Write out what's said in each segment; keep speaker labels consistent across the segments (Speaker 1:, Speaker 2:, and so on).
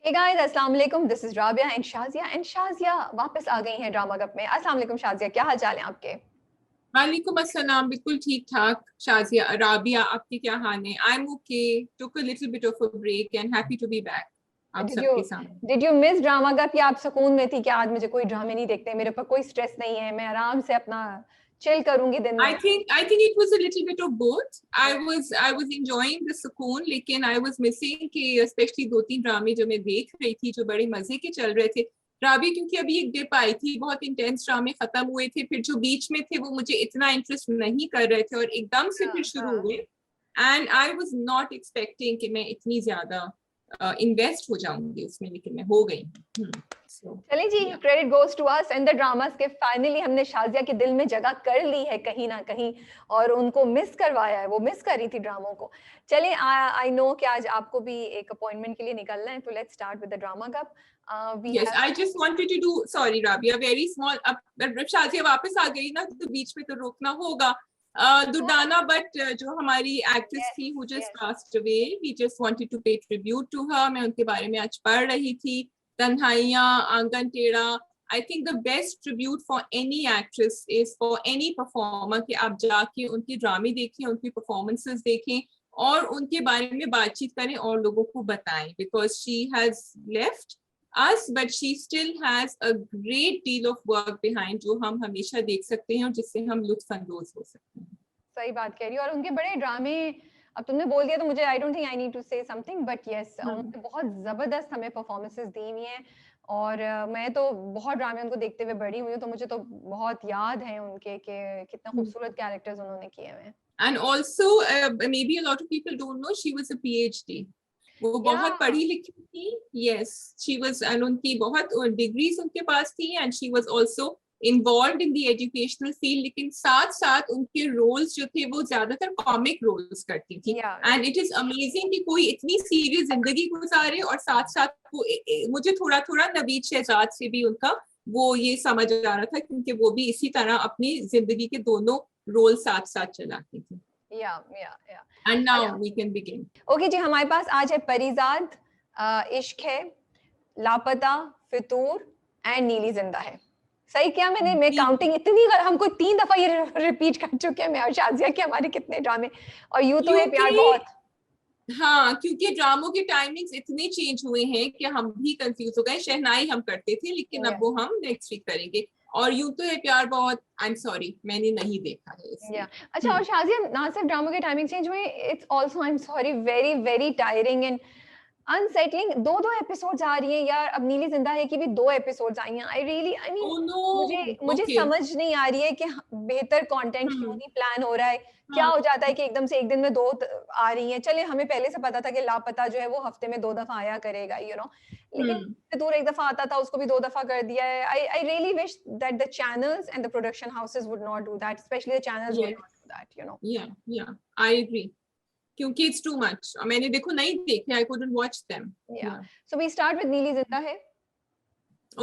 Speaker 1: Hey guys, अस्सलाम वालेकुम। This is Rabia and Shazia वापस आ गई हैं ड्रामा कप में। अस्सलाम वालेकुम शाजिया, क्या हाल चाल है आपके?
Speaker 2: वालेकुम अस्सलाम। बिल्कुल ठीक ठाक शाजिया। राबिया, आपके क्या हाल है? I am okay. Took a little bit of a break and happy to be back आप
Speaker 1: डिड यू
Speaker 2: सबके सामने।
Speaker 1: Did you miss drama cup, या आप सुकून में थी कि आज मुझे कोई ड्रामे नहीं देखते, मेरे ऊपर कोई स्ट्रेस नहीं है, मैं आराम से अपना चिल करूंगी दिन में?
Speaker 2: I think it was a little bit of both. I was enjoying the सुकून, लेकिन I was missing कि especially दो तीन ड्रामे जो मैं देख रही थी जो बड़े मजे के चल रहे थे। राबी, क्योंकि अभी एक डिप आई थी, बहुत इंटेंस ड्रामे खत्म हुए थे, फिर जो बीच में थे वो मुझे इतना इंटरेस्ट नहीं कर रहे थे और एकदम से फिर शुरू
Speaker 1: हाँ।
Speaker 2: हुए। And I was not expecting कि मैं इतनी ज्यादा इन्वेस्ट हो जाऊंगी उसमें, लेकिन मैं हो गई। सो
Speaker 1: चलिए जी,
Speaker 2: yeah
Speaker 1: credit goes to us and the dramas के फाइनली हमने शाजिया के दिल में जगह कर ली है कहीं ना कहीं, और उनको मिस करवाया है, वो मिस कर रही थी ड्रामों को। चलिए, आई नो कि आज आपको भी एक अपॉइंटमेंट के लिए निकलना है, तो let's start with the drama cup. We
Speaker 2: yes,
Speaker 1: have
Speaker 2: I just wanted to do, sorry Rabia, very small. अब शाजिया वापस आ गई ना, तो बीच में तो रोकना होगा। दुर्दाना बट जो हमारी एक्ट्रेस
Speaker 1: यस
Speaker 2: थी who just
Speaker 1: yes
Speaker 2: passed away, we just wanted to pay tribute to her. मैं उनके बारे में आज पढ़ रही थी। तन्हाइयां, आंगन टेढ़ा। I think the best tribute for any actress is for any performer कि आप जाके उनकी ड्रामे देखें, उनकी परफॉर्मेंसेस देखें और उनके बारे में बातचीत करें और लोगों को बताएं, because she has left us, but she still has a great deal of work behind जो हम हमेशा देख सकते हैं और जिससे हम लुत्फ अंदोज हो सकते हैं।
Speaker 1: सही बात कह रही हो। और उनके बड़े ड्रामे, अब तुमने बोल दिया तो मुझे I don't think I need to say something, but yes,
Speaker 2: hmm.
Speaker 1: उन्होंने बहुत जबरदस्त हमें परफॉर्मेंसेस दी हुई हैं। और मैं तो बहुत ड्रामे उनको देखते हुए बड़ी हुई हूँ, तो मुझे तो बहुत याद है उनके कि कितना खूबसूरत कैरेक्टर्स उन्होंने किए हुए हैं।
Speaker 2: And also, maybe a lot of people don't know she was a PhD. वो
Speaker 1: या
Speaker 2: बहुत पढ़ी लिखी थी। Yes, she was, and उनकी बहुत डिग्रीज उनके पास थी, and she was also involved in the educational field, लेकिन साथ साथ उनके रोल्स जो थे वो ज्यादातर कॉमिक रोल्स करती थी।
Speaker 1: Yeah
Speaker 2: and it is amazing कि कोई इतनी सीरियस जिंदगी गुजारे और साथ साथ वो मुझे थोड़ा थोड़ा नवीद शहजाद से भी उनका वो ये समझ आ रहा था, क्योंकि वो भी इसी तरह अपनी जिंदगी के दोनों रोल साथ साथ चलाती थी।
Speaker 1: या
Speaker 2: एंड
Speaker 1: अच्छा,
Speaker 2: now we can begin.
Speaker 1: Okay जी, हमारे पास आज है परिजाद, इश्क है, लापता, फितूर एंड नीली जिंदा है। सही किया मैंने? मैं काउंटिंग इतनी हमको 3 दफा ये रिपीट कर चुके हैं मैं और शाजिया के हमारे कितने ड्रामे। और यूं तो है
Speaker 2: क्योंकि
Speaker 1: प्यार बहुत।
Speaker 2: हाँ, क्योंकि ड्रामों के टाइमिंग्स इतने चेंज हुए हैं कि हम भी कंफ्यूज हो गए। शहनाई हम करते थे, लेकिन अब
Speaker 1: यस
Speaker 2: वो हम नेक्स्ट वीक करेंगे। और यूं तो है प्यार बहुत, आई एम सॉरी मैंने नहीं देखा है
Speaker 1: या
Speaker 2: इसलिए।
Speaker 1: अच्छा, और शाजिया, ना सिर्फ ड्रामों के टाइमिंग चेंज हुए, it's also, I am sorry, very very tiring and unsettling. दो एपिसोड्स आ रही हैं यार। अब नीली जिंदा है की भी 2 एपिसोड्स आई हैं। I mean
Speaker 2: oh no.
Speaker 1: मुझे मुझे
Speaker 2: ओके।
Speaker 1: समझ नहीं आ रही है कि बेहतर कंटेंट क्यों
Speaker 2: हम्म।
Speaker 1: नहीं प्लान हो रहा है। क्या
Speaker 2: हाँ।
Speaker 1: हो जाता है कि एकदम से एक दिन में 2 आ रही हैं। चलिए, हमें पहले से पता था कि लापता जो है वो हफ्ते में 2 दफा आया करेगा, लेकिन
Speaker 2: हम्म।
Speaker 1: फितूर एक दफा आता था, उसको भी 2 दफा कर दिया है। आई really wish that the channels and the production houses would not do that, specially the channels would
Speaker 2: yes.
Speaker 1: Not do that.
Speaker 2: या आई एग्री, क्योंकि इट्स टू मच। मैंने देखो नहीं देखे, आई कुडंट वॉच देम।
Speaker 1: या
Speaker 2: या
Speaker 1: सो वी स्टार्ट विद नीली जिंदा है।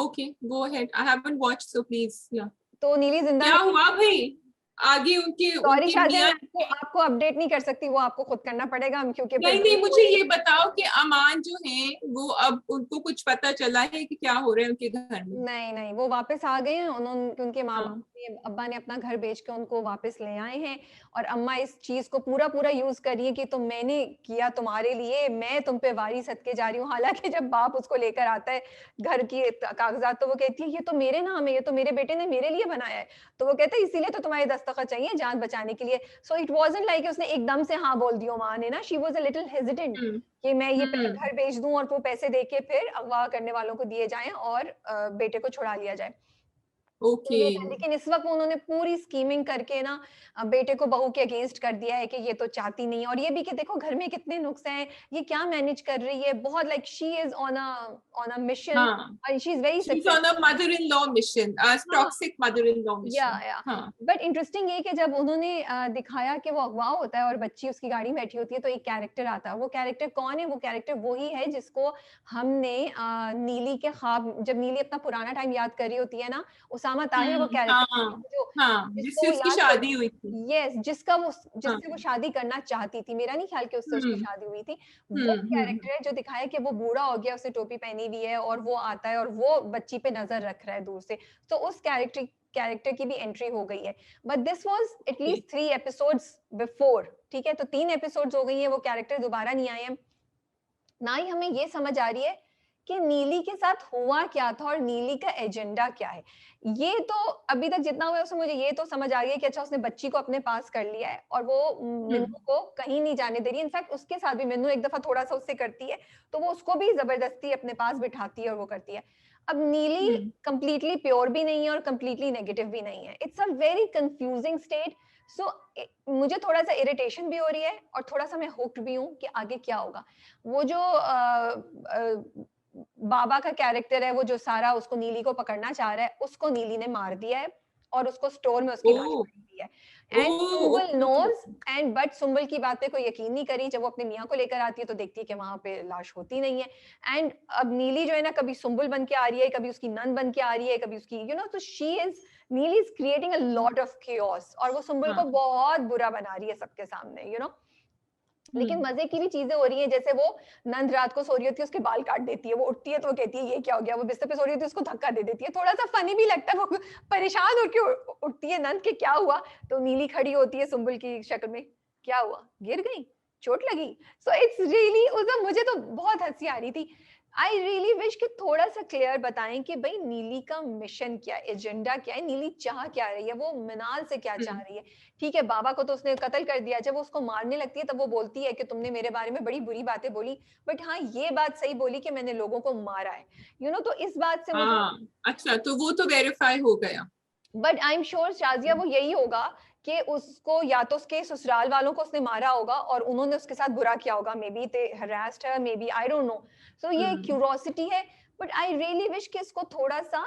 Speaker 2: Okay, go ahead, I haven't watched, so please. या
Speaker 1: तो नीली जिंदा
Speaker 2: क्या
Speaker 1: है।
Speaker 2: हुआ भाई? आगे उनके
Speaker 1: सॉरी
Speaker 2: उनके
Speaker 1: शाज़िया,
Speaker 2: मियाँ।
Speaker 1: मैं आपको आपको अपडेट नहीं कर सकती, वो आपको खुद करना पड़ेगा, क्योंकि फिर
Speaker 2: नहीं नहीं, मुझे ये बताओ कि अमान जो है वो अब उनको कुछ पता चला है कि क्या हो रहा है उनके घर में?
Speaker 1: नहीं नहीं, वो वापस आ गए हैं। उन्होंने, उनके माँ बाप
Speaker 2: हाँ।
Speaker 1: ने, अब्बा ने अपना घर बेच के उनको वापस ले आए हैं। और अम्मा इस चीज को पूरा पूरा यूज कर रही है कि तुम, मैंने किया तुम्हारे लिए, मैं तुम पे वारी सदके जा रही हूँ। हालांकि जब बाप उसको लेकर आता है घर की कागजात, तो वो कहती है ये तो मेरे नाम है, ये तो मेरे बेटे ने मेरे लिए बनाया है। तो वो कहता है इसीलिए तो तुम्हारे दस्तखत चाहिए जान बचाने के लिए। सो इट वाजंट लाइक उसने एकदम से हाँ बोल दिया माँ ने ना, she was a little hesitant
Speaker 2: hmm.
Speaker 1: कि मैं ये
Speaker 2: हम्म।
Speaker 1: घर बेच दूं और वो पैसे देके फिर अगवा करने वालों को दिए जाएं और बेटे को छुड़ा लिया जाए। तो
Speaker 2: ओके।
Speaker 1: ये था, लेकिन इस वक्त उन्होंने पूरी स्कीमिंग करके ना बेटे को बहू के अगेंस्ट कर दिया है कि ये तो चाहती नहीं। और ये भी कि देखो घर में कितने नुक्स हैं, ये क्या मैनेज कर रही है, बहुत like she is on a mission
Speaker 2: हाँ,
Speaker 1: and she is very
Speaker 2: she is on a
Speaker 1: successful.
Speaker 2: Mother in law mission, toxic mother in law mission.
Speaker 1: Yeah
Speaker 2: हाँ।
Speaker 1: बट इंटरेस्टिंग ये कि जब उन्होंने दिखाया कि वो अगवा होता है और बच्ची उसकी गाड़ी में बैठी होती है, तो एक कैरेक्टर आता है। वो कैरेक्टर कौन है? वो कैरेक्टर वही है जिसको हमने नीली के ख्वाब, जब नीली अपना पुराना टाइम याद कर रही होती है ना, उसामा ताहिर वो कैरेक्टर जो
Speaker 2: हाँ,
Speaker 1: जिसको
Speaker 2: जिससे
Speaker 1: वो
Speaker 2: उसकी
Speaker 1: याद
Speaker 2: शादी हुई थी।
Speaker 1: यस जिसका वो
Speaker 2: हाँ,
Speaker 1: जिससे वो शादी करना चाहती थी, मेरा नहीं ख्याल कि उससे उसकी
Speaker 2: हम्म
Speaker 1: शादी हुई थी। वो
Speaker 2: हम्म।
Speaker 1: कैरेक्टर है जो दिखाया कि वो बूढ़ा हो गया, उसने टोपी पहनी हुई है और वो आता है और वो बच्ची पे नजर रख रहा है दूर से, तो उस कैरेक्टर की भी एंट्री हो गई है। But this was at least 3 episodes before, ठीक है, तो 3 एपिसोड्स हो गई है, वो कैरेक्टर दोबारा नहीं आए हैं। ना ही हमें ये समझ आ रही है कि नीली के साथ हुआ क्या था और नीली का एजेंडा क्या है। ये तो अभी तक जितना हुआ है उसमें मुझे ये तो समझ आ गया कि अच्छा उसने बच्ची को अपने पास कर लिया है और वो
Speaker 2: हम्म
Speaker 1: मिन्नू को कहीं नहीं जाने दे रही है। इनफैक्ट उसके साथ भी मिन्नू एक दफा थोड़ा सा उससे करती है, तो वो उसको भी जबरदस्ती अपने पास बिठाती है और वो करती है। अब नीली
Speaker 2: हम्म।
Speaker 1: कंप्लीटली प्योर भी नहीं है और कंप्लीटली नेगेटिव भी नहीं है। It's a very confusing state. So मुझे थोड़ा सा इरिटेशन भी हो रही है और थोड़ा सा मैं हुक्ड भी हूँ कि आगे क्या होगा। वो जो बाबा का कैरेक्टर है, वो जो सारा उसको नीली को पकड़ना चाह रहा है, उसको नीली ने मार दिया है और उसको स्टोर में उसकी
Speaker 2: ओ
Speaker 1: लाश पड़ी हुई है।
Speaker 2: Oh
Speaker 1: and Sumbul
Speaker 2: okay okay
Speaker 1: knows
Speaker 2: okay.
Speaker 1: And but Sumbul की बात पे कोई यकीन नहीं करी। जब वो अपने मियाँ को लेकर आती है तो देखती है कि वहां पे लाश होती नहीं है। एंड अब नीली जो है ना, कभी सुम्बुल बन के आ रही है, कभी उसकी नन बन के आ रही है, कभी उसकी तो शी इज नीली is creating a lot of chaos और वो सुम्बुल को
Speaker 2: हाँ।
Speaker 1: बहुत बुरा बना रही है सबके सामने लेकिन
Speaker 2: हम्म।
Speaker 1: मजे की भी चीजें हो रही हैं। जैसे वो नंद रात को सो रही होती है, उसके बाल काट देती है, वो उठती है तो वो कहती है ये क्या हो गया, वो बिस्तर पे सो रही होती है, उसको धक्का दे देती है। थोड़ा सा फनी भी लगता है, वो परेशान होकर उठती है नंद के क्या हुआ, तो नीली खड़ी होती है सुम्बुल की शक्ल में, क्या हुआ, गिर गई, चोट लगी। सो इट्स रियली मुझे तो बहुत हंसी आ रही थी। आई रियली विश कि थोड़ा सा क्लियर बताएं कि भाई नीली का मिशन क्या है, एजेंडा क्या है, नीली चाह क्या रही है, वो मिनाल से क्या चाह
Speaker 2: हम्म
Speaker 1: रही है। ठीक है, बाबा को तो उसने कत्ल कर दिया, जब वो उसको मारने लगती है तब वो बोलती है कि तुमने मेरे बारे में बड़ी बुरी बातें बोली, बट हाँ ये बात सही बोली कि मैंने लोगों को मारा है। तो इस बात से मुझे,
Speaker 2: हाँ, अच्छा तो वो तो वेरीफाई हो गया।
Speaker 1: But I am sure Shazia वो यही होगा कि उसको या तो उसके ससुराल वालों को उसने मारा होगा और उन्होंने उसके साथ बुरा किया होगा, maybe they harassed her, maybe I don't know. So ये
Speaker 2: हम्म
Speaker 1: क्यूरोसिटी है। बट आई रियली विश कि इसको थोड़ा सा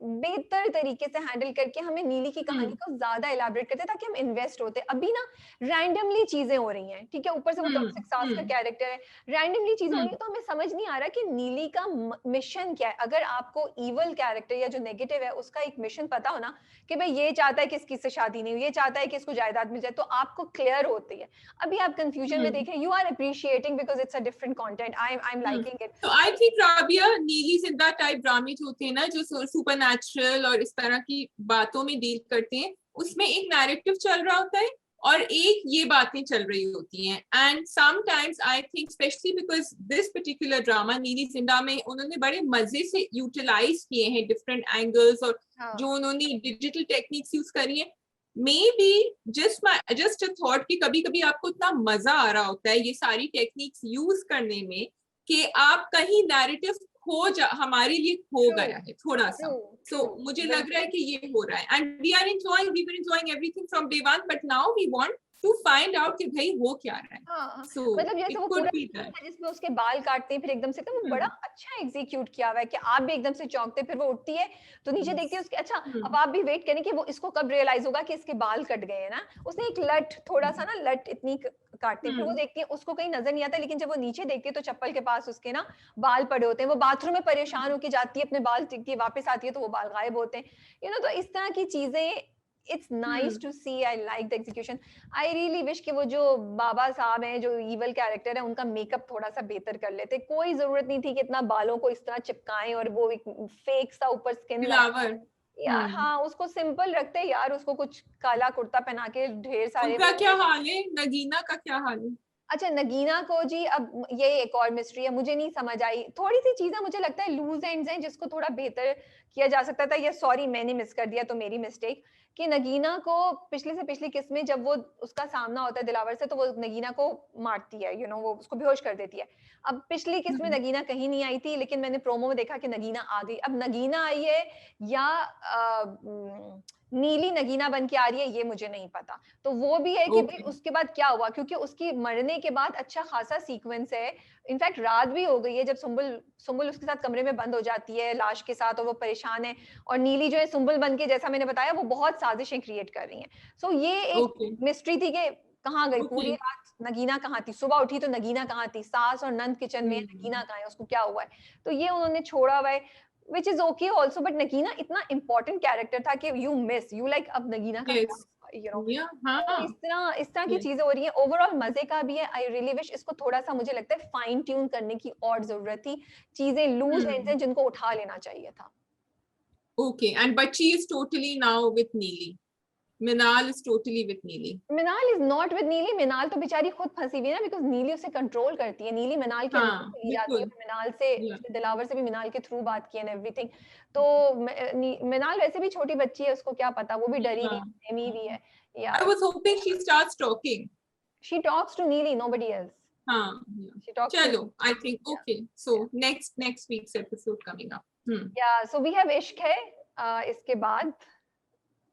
Speaker 1: बेहतर तरीके से हैंडल करके हमें नीली की कहानी
Speaker 2: हम्म
Speaker 1: को ज्यादा इलाबरेट करते ताकि हम इन्वेस्ट होते। अभी ना रैंडमली चीजें हो रही हैं, ठीक है, ऊपर से वो
Speaker 2: हम्म
Speaker 1: टॉक्सिक सास का
Speaker 2: हम्म
Speaker 1: कैरेक्टर है, रैंडमली चीजें हो रही
Speaker 2: हम्म
Speaker 1: है, तो हमें समझ नहीं आ रहा कि नीली का मिशन क्या है। अगर आपको इवल कैरेक्टर या जो नेगेटिव है उसका एक मिशन पता हो ना, कि भाई ये चाहता है कि इसकी से शादी नहीं हुई, ये चाहता है कि इसको जायदाद मिल जाए, तो आपको क्लियर होती है। अभी आप कंफ्यूजन में
Speaker 2: हम्म
Speaker 1: देखें, you are appreciating because it's a different content, I am
Speaker 2: hmm.
Speaker 1: Liking it.
Speaker 2: तो आई थिंक राबिया, नीली जिंदा टाइप ड्रामे जो होते हैं ना, जो सुपर नेचुरल और इस तरह की बातों में डील करते हैं, उसमें एक नैरेटिव चल रहा होता है और एक ये बातें चल रही होती हैं। And sometimes I think specially because this particular drama नीली जिंदा में उन्होंने बड़े मजे से यूटिलाइज किए हैं डिफरेंट एंगल्स, और जो
Speaker 1: हाँ
Speaker 2: उन्होंने डिजिटल टेक्निक्स यूज करी है, may be just a thought कि कभी कभी आपको इतना मजा आ रहा होता है ये सारी टेक्निक्स यूज करने में कि आप कहीं नैरेटिव हमारे लिए खो
Speaker 1: ट्रू
Speaker 2: गया है थोड़ा
Speaker 1: ट्रू
Speaker 2: सा। सो
Speaker 1: ट्रू
Speaker 2: मुझे लग रहा
Speaker 1: बिल्कुल।
Speaker 2: है कि ये हो रहा है, and we were enjoying everything from day one, but now we want to find out कि भाई हो क्या रहा है।
Speaker 1: हाँ हाँ।
Speaker 2: सो
Speaker 1: मतलब जैसे
Speaker 2: इट
Speaker 1: वो
Speaker 2: कुड
Speaker 1: पूरा
Speaker 2: बी
Speaker 1: सीन
Speaker 2: दैट।
Speaker 1: था जिसमें उसके बाल काटते हैं फिर एकदम से, तो वो बड़ा अच्छा एग्जीक्यूट किया हुआ है कि आप भी एकदम से चौंकते, फिर वो उठती है तो नीचे देखती है उसके, अच्छा अब आप भी वेट करें कि वो इसको कब रियलाइज होगा कि इसके बाल कट गए हैं ना। उसने एक लट थोड़ा सा ना लट इतनी काटती है, फिर वो देखती है उसको कहीं नजर नहीं आता, लेकिन जब वो नीचे देखती है तो चप्पल के पास उसके ना बाल पड़े होते हैं। वो बाथरूम में परेशान होकर जाती है, अपने बाल टिकती है, वापस आती है तो वो बाल गायब होते हैं। तो इस तरह की चीजें, it's nice to see, I like the execution. I really wish कि वो जो बाबा साहब हैं, जो इवल कैरेक्टर है, उनका मेकअप थोड़ा सा बेहतर कर लेते। कोई जरूरत नहीं थी कि इतना बालों को इस तरह चिपकाएं और वो एक फेक सा ऊपर स्किन लगाएं।
Speaker 2: दिलावर।
Speaker 1: यार हाँ, उसको सिंपल रखते यार, उसको कुछ काला कुर्ता पहना के ढेर सारे
Speaker 2: उनका
Speaker 1: वो
Speaker 2: क्या हाल है, नगीना का क्या हाल है?
Speaker 1: अच्छा नगीना को जी, अब ये एक और मिस्ट्री है, मुझे नहीं समझ आई। थोड़ी सी चीजें मुझे लगता है लूज एंड्स हैं जिसको थोड़ा बेहतर किया जा सकता था। ये सॉरी मैंने मिस कर दिया, तो मेरी मिस्टेक, कि नगीना को पिछले से पिछली किस्त में जब वो उसका सामना होता है दिलावर से, तो वो नगीना को मारती है, वो उसको बेहोश कर देती है। अब पिछली किस्त में नगीना कहीं नहीं आई थी, लेकिन मैंने प्रोमो में देखा कि नगीना आ गई। अब नगीना आई है या नीली नगीना बन के आ रही है, ये मुझे नहीं पता। तो वो भी है कि भाई
Speaker 2: ओके।
Speaker 1: उसके बाद क्या हुआ, क्योंकि उसकी मरने के बाद अच्छा खासा सीक्वेंस है। इनफैक्ट रात भी हो गई है जब सुम्बुल सुम्बुल उसके साथ कमरे में बंद हो जाती है लाश के साथ, और वो परेशान है, और नीली जो है सुम्बुल बन के, जैसा मैंने बताया, वो बहुत साजिशें क्रिएट कर रही हैं। सो ये एक
Speaker 2: ओके
Speaker 1: मिस्ट्री थी कि कहाँ गई
Speaker 2: ओके।
Speaker 1: पूरी रात, नगीना कहाँ थी, सुबह उठी तो नगीना कहाँ थी, सास और नंद किचन में है, नगीना कहाँ है, उसको क्या हुआ है। तो ये उन्होंने छोड़ा हुआ है। which is okay also, but Nagina इतना important character था कि you miss, you like अब नगीना का
Speaker 2: Yes.
Speaker 1: you know,
Speaker 2: Yeah,
Speaker 1: तो
Speaker 2: हाँ.
Speaker 1: इस तरह की
Speaker 2: Yes.
Speaker 1: चीजें हो रही हैं. ओवरऑल मजे का भी है. I really wish इसको थोड़ा सा मुझे लगता है फाइन ट्यून करने की और जरूरत थी. चीजें लूज एंड्स हैं जिनको उठा लेना चाहिए था.
Speaker 2: Okay, and but she is totally now with Neeli. Minal is totally with Neeli.
Speaker 1: Minal is not with नीली. मिनाल तो बेचारी खुद फंसी हुई है ना, बिकॉज नीली उसे कंट्रोल करती है. नीली मिनाल के अंदर
Speaker 2: हाँ,
Speaker 1: चली जाती है.
Speaker 2: बिल्कुल.
Speaker 1: मिनाल से
Speaker 2: Yeah.
Speaker 1: उसने दिलावर से भी मिनाल के थ्रू बात की एंड एवरीथिंग. तो मिनाल वैसे भी छोटी बच्ची है, उसको क्या पता, वो भी डरी हुई
Speaker 2: Yeah.
Speaker 1: सहमी हुई है. या
Speaker 2: I was hoping she starts talking.
Speaker 1: She talks to Neeli, nobody else.
Speaker 2: हाँ. Yeah.
Speaker 1: She talks to.
Speaker 2: Chalo, I think okay. So next week's episode coming up.
Speaker 1: या सो वी हैव इश्क है. इसके बाद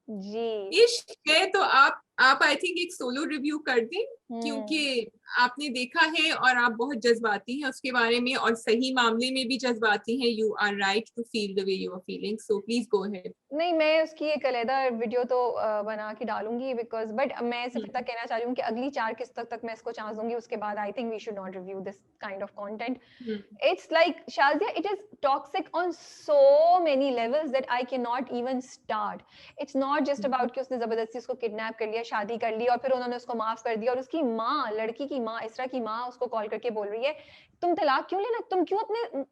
Speaker 1: जी
Speaker 2: इश्क है तो आप आई थिंक एक सोलो रिव्यू कर दें, क्योंकि आपने देखा है और आप बहुत जज्बाती हैं उसके बारे में, और सही मामले में भी जज्बाती हैं. You are right to feel the way you are feeling, so please go ahead.
Speaker 1: नहीं, मैं उसकी एक अलग वीडियो तो बना के डालूंगी बिकॉज, बट मैं सिर्फ इतना कहना चाह रही हूँ कि अगली 4 किस्त तक मैं इसको चांस दूंगी. उसके बाद I think we should not review this kind of content. It's like Shazia, it is toxic on so many levels that I cannot even start. It's not just about कि उसने जबरदस्ती उसको किडनैप कर लिया, शादी कर ली और फिर उन्होंने उसको माफ कर दिया, और उसकी माँ, लड़की की माँ, इसरा की माँ उसको कॉल करके बोल रही है तुम तलाक क्यों लेना, तुम क्यों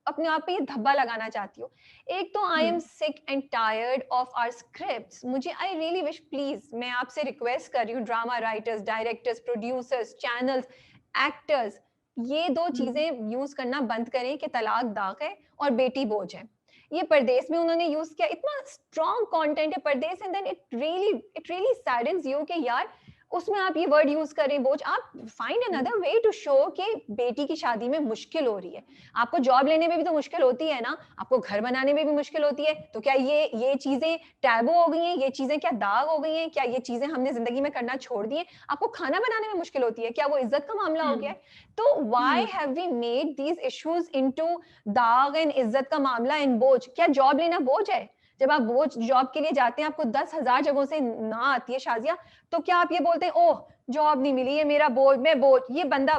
Speaker 1: अपने आप पे ये धब्बा लगाना चाहती हो. एक तो I am sick and tired of our scripts. मुझे आई रियली विश, प्लीज मैं आपसे रिक्वेस्ट कर रही हूँ, drama writers, directors, producers, channels, actors, ये दो चीजें यूज करना बंद करें कि तलाक दाग है और बेटी बोझ है. ये परदेस में उन्होंने यूज किया, इतना स्ट्रॉन्ग कंटेंट है Pardes, and then it really saddens you कि यार उसमें आप ये वर्ड यूज करें बोझ. आप find another way to show कि बेटी की शादी में मुश्किल हो रही है. आपको जॉब लेने में भी तो मुश्किल होती है ना, आपको घर बनाने में भी मुश्किल होती है. तो क्या ये चीजें टैबू हो गई हैं, ये चीजें क्या दाग हो गई हैं, क्या ये चीजें हमने जिंदगी में करना छोड़ दी है. आपको खाना बनाने में मुश्किल होती है, क्या वो इज्जत का मामला हो गया है. तो why have we made these issues into दाग एंड इज्जत का मामला एंड बोझ. क्या जॉब लेना बोझ है? जब आप बोझ जॉब के लिए जाते हैं, आपको 10,000 जगहों से ना आती है शाजिया, तो क्या आप ये बोलते हैं ओह जॉब नहीं मिली, ये मेरा बोझ, मैं बोझ, ये बंदा,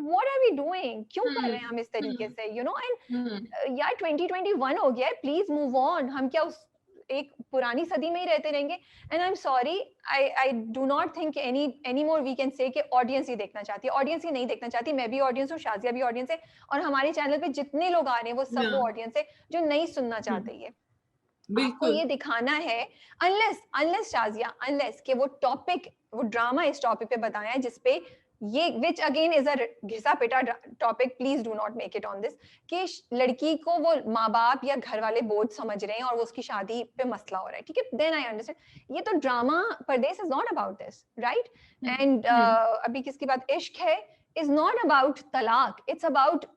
Speaker 1: what are we doing? क्यों कर रहे हैं हम इस तरीके से, you know? And यार 2021 हो गया है, प्लीज मूव ऑन. हम क्या उस एक पुरानी सदी में ही रहते रहेंगे? And I am sorry, I do not think any more we can say कि ऑडियंस ही देखना चाहती है. ऑडियंस ही नहीं देखना चाहती. मैं भी ऑडियंस हूँ, शाजिया भी ऑडियंस है, और हमारे चैनल पे जितने लोग आ रहे हैं वो सब वो ऑडियंस है जो नहीं सुनना चाहते. ये आपको ये दिखाना है, अनलेस शाजिया, अनलेस कि वो टॉपिक, वो ड्रामा इस टॉपिक पे बताया है जिसपे ये, विच अगेन इज अ घिसा पिटा topic, please do not make it on this, कि लड़की को वो माँ बाप या घर वाले बोझ समझ रहे हैं और वो उसकी शादी पे मसला हो रहा है. ठीक है, देन आई अंडरस्टैंड. ये तो drama Pradesh is not about this, right? And अभी किसकी बात, इश्क है इज नॉट अबाउट तलाक, it's about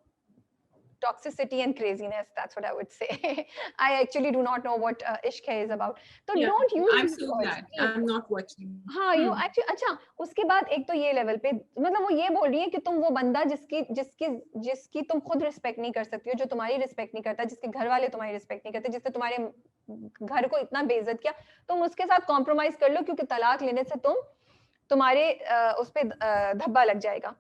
Speaker 1: toxicity and craziness. That's what I would say. I actually do not know what Ishq Hai is about. So don't use.
Speaker 2: I'm so glad I'm not watching.
Speaker 1: हाँ, you actually, अच्छा उसके बाद एक तो ये level पे, मतलब वो ये बोल रही है कि तुम वो बंदा जिसकी तुम खुद रिस्पेक्ट नहीं कर सकती हो, जो तुम्हारी रिस्पेक्ट नहीं करता, जिसके घर वाले तुम्हारी रिस्पेक्ट नहीं करते, जिसने तुम्हारे घर को इतना बेइज्जत किया, तुम उसके साथ कॉम्प्रोमाइज कर लो क्योंकि तलाक लेने से तुम्हारे उस पे धब्बा लग जाएगा.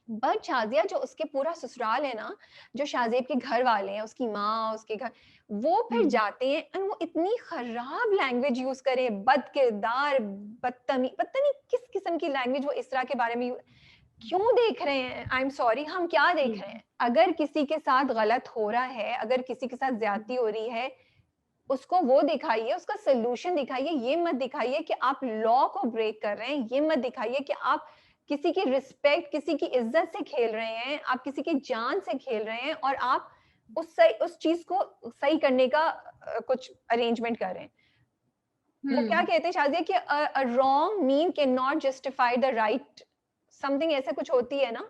Speaker 1: बट शाजिया, जो उसके पूरा ससुराल है ना, जो शाजेब के घर वाले हैं, उसकी माँ, उसके घर, वो फिर जाते हैं और वो इतनी खराब लैंग्वेज यूज करें, बदकिरदार, बदतमीज, पता नहीं किस किस्म की लैंग्वेज वो इस तरह के बारे में क्यों देख रहे हैं. आई एम सॉरी, हम क्या देख रहे हैं? अगर किसी के साथ गलत हो रहा है, अगर किसी के साथ ज्यादती हो रही है, उसको वो दिखाइए, उसका सोल्यूशन दिखाइए. ये मत दिखाइए कि आप लॉ को ब्रेक कर रहे हैं. ये मत दिखाइए कि आप किसी की रिस्पेक्ट, किसी की इज्जत से खेल रहे हैं, आप किसी की जान से खेल रहे हैं, और आप उस चीज को सही करने का कुछ अरेंजमेंट कर रहे हैं. वो क्या कहते हैं शाजिया कि a wrong mean cannot justify the right, something ऐसा कुछ होती है ना.